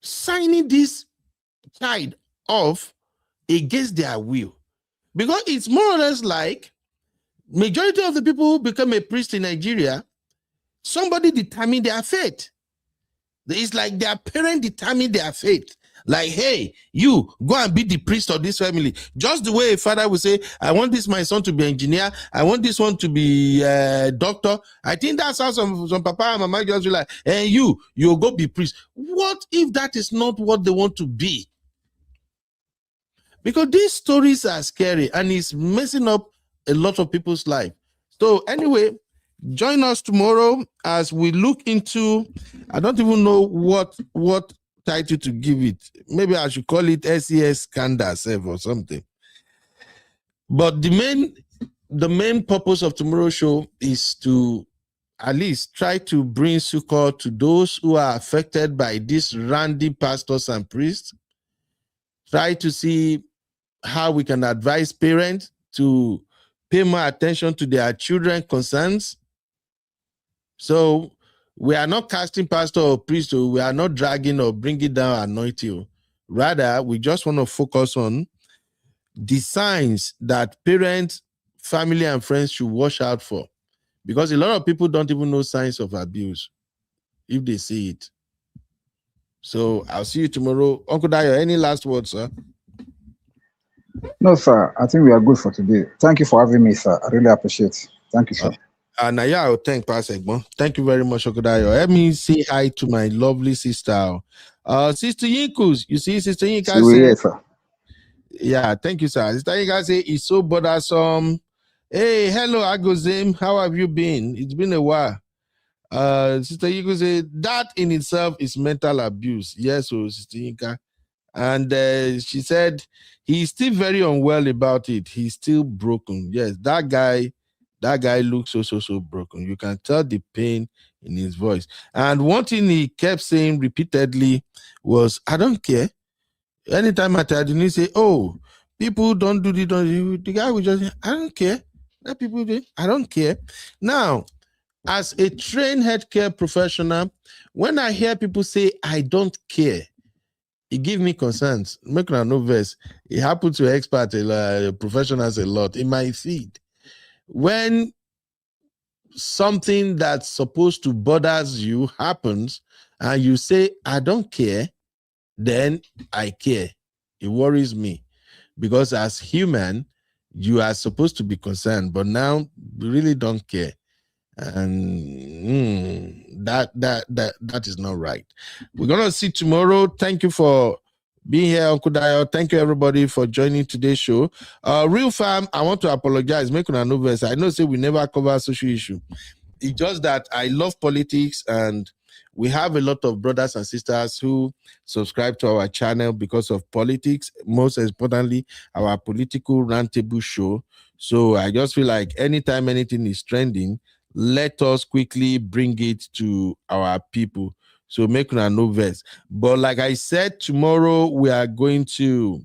signing this child off against their will? Because it's more or less like majority of the people who become a priest in Nigeria, somebody determined their fate. It's like their parent determined their fate. Like, hey, you go and be the priest of this family. Just the way a father would say, I want this my son to be engineer. I want this one to be doctor. I think that's how some papa and mama just be like, hey, you go be priest. What if that is not what they want to be? Because these stories are scary and it's messing up a lot of people's life. So anyway, join us tomorrow as we look into, I don't even know what title to give it. Maybe I should call it SES Scandal or something. But the main purpose of tomorrow's show is to at least try to bring succor to those who are affected by these randy pastors and priests. Try to see how we can advise parents to pay more attention to their children's concerns. So we are not casting pastor or priest, we are not dragging or bringing down anointing. Rather, we just want to focus on the signs that parents, family, and friends should watch out for. Because a lot of people don't even know signs of abuse if they see it. So I'll see you tomorrow. Uncle Dayo, any last words, sir? No, sir. I think we are good for today. Thank you for having me, sir. I really appreciate it. Thank you, sir. Now, yeah, I'll thank Pastor Egbo. Thank you very much, Uncle Dayo. Let me say hi to my lovely sister. Sister Yinkus. You see, Sister Yinka say, yes, sir. Yeah, thank you, sir. Sister Yinka say, it's so bothersome. Hey, hello, Agozim. How have you been? It's been a while. Sister Yinka say, that in itself is mental abuse. Yes, so Sister Yinka. And she said, he's still very unwell about it. He's still broken. Yes, that guy looks so broken. You can tell the pain in his voice. And one thing he kept saying repeatedly was, I don't care. Anytime I tell him, he say, oh, people don't do this. The guy will just say, I don't care. That people do, I don't care. Now, as a trained healthcare professional, when I hear people say, I don't care, it gives me concerns. Make no verse. It happens to experts, professionals a lot in my feed. When something that's supposed to bother you happens and you say, I don't care, then I care. It worries me because as human, you are supposed to be concerned, but now you really don't care. And that is not right. We're gonna see tomorrow. Thank you for being here, Uncle Dayo. Thank you everybody for joining today's show. Real fam, I want to apologize. Make una nervous. I know say we never cover social issue. It's just that I love politics and we have a lot of brothers and sisters who subscribe to our channel because of politics, most importantly, our political roundtable show. So I just feel like anytime anything is trending, let us quickly bring it to our people. So make no nervous. But like I said, tomorrow we are going to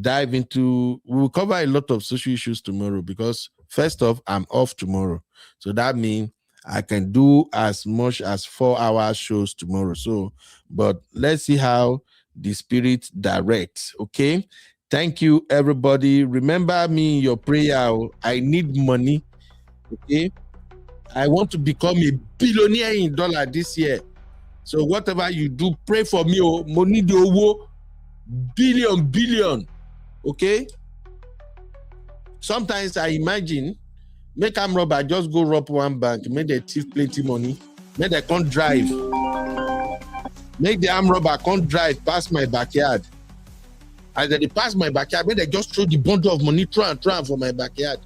dive into, we'll cover a lot of social issues tomorrow because first off, I'm off tomorrow. So that means I can do as much as 4-hour shows tomorrow. So, but let's see how the spirit directs. Okay. Thank you, everybody. Remember me in your prayer. I need money. Okay. I want to become a billionaire in dollar this year. So whatever you do, pray for me. Money do billion. Okay. Sometimes I imagine make am robber just go rob one bank, make the thief plenty money, make they can't drive. Make the arm robber can't drive past my backyard. As they pass my backyard, make they just throw the bundle of money throw and for my backyard.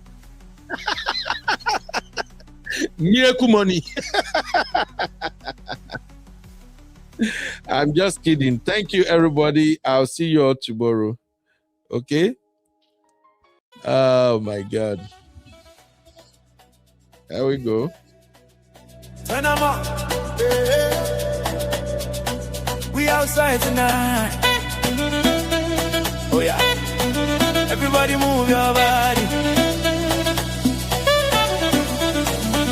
Miracle money. I'm just kidding. Thank you, everybody. I'll see you all tomorrow. Okay? Oh my God. There we go. Turn them up. We outside tonight. Oh yeah. Everybody move your body.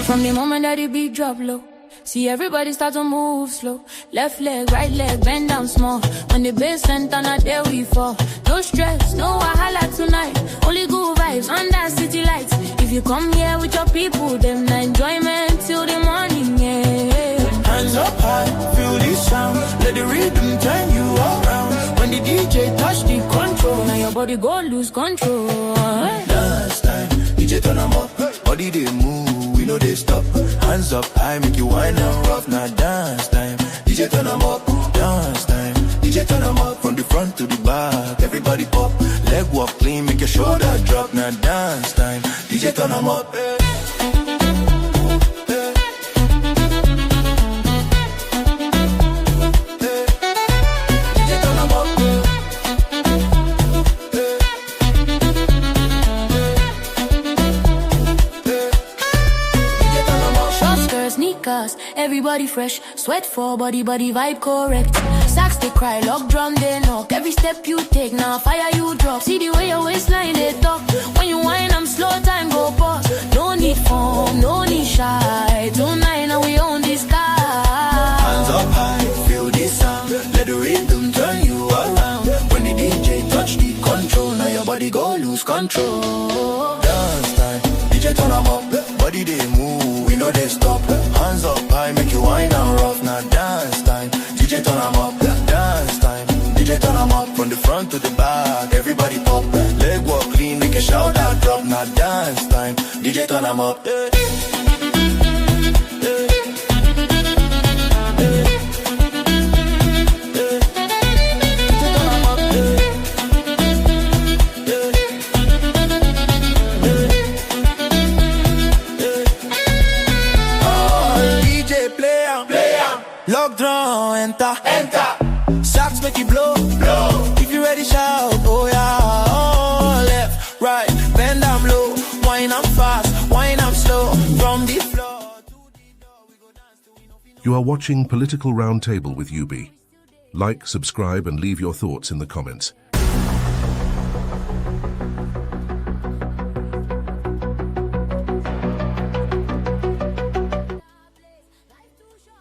From the moment that the beat drop low, see everybody start to move slow. Left leg, right leg, bend down small. When the bass went on, there we fall. No stress, no wahala tonight. Only good vibes under city lights. If you come here with your people, them the enjoyment till the morning, yeah. Hands up high, feel this sound. Let the rhythm turn you around. When the DJ touch the control, now your body go lose control. Last time, DJ turn them up. Body they move, we know they stop. Hands up high, make you wine and rough. Now dance time, DJ turn them up. Dance time, DJ turn them up. From the front to the back, everybody pop. Leg walk clean, make your shoulder drop. Now dance time, DJ turn 'em up. Everybody fresh, sweat for body vibe correct. Sax they cry, lock drum they knock. Every step you take, now fire you drop. See the way your waistline they talk. When you whine, I'm slow time go pause. No need form, no need shy. Tonight now we own this guy. Hands up high, feel this sound. Let the rhythm turn you around. When the DJ touch the control, now your body go lose control. Dance time, DJ turn 'em up. Body they move, we know they stop. Hands up high, make you whine and rough. Now dance time, DJ turn 'em up. Dance time, DJ turn 'em up. From the front to the back, everybody pop. Leg walk clean, make a shout out drop. Now dance time, DJ turn 'em up. Lock drum, enter. Sax make it blow. If you ready, shout, oh yeah. Oh, left, right, bend down low. Wine I'm fast, wine I'm slow. From the floor to the door, we go dance till we know. You are watching Political Roundtable with UB. Like, subscribe and leave your thoughts in the comments.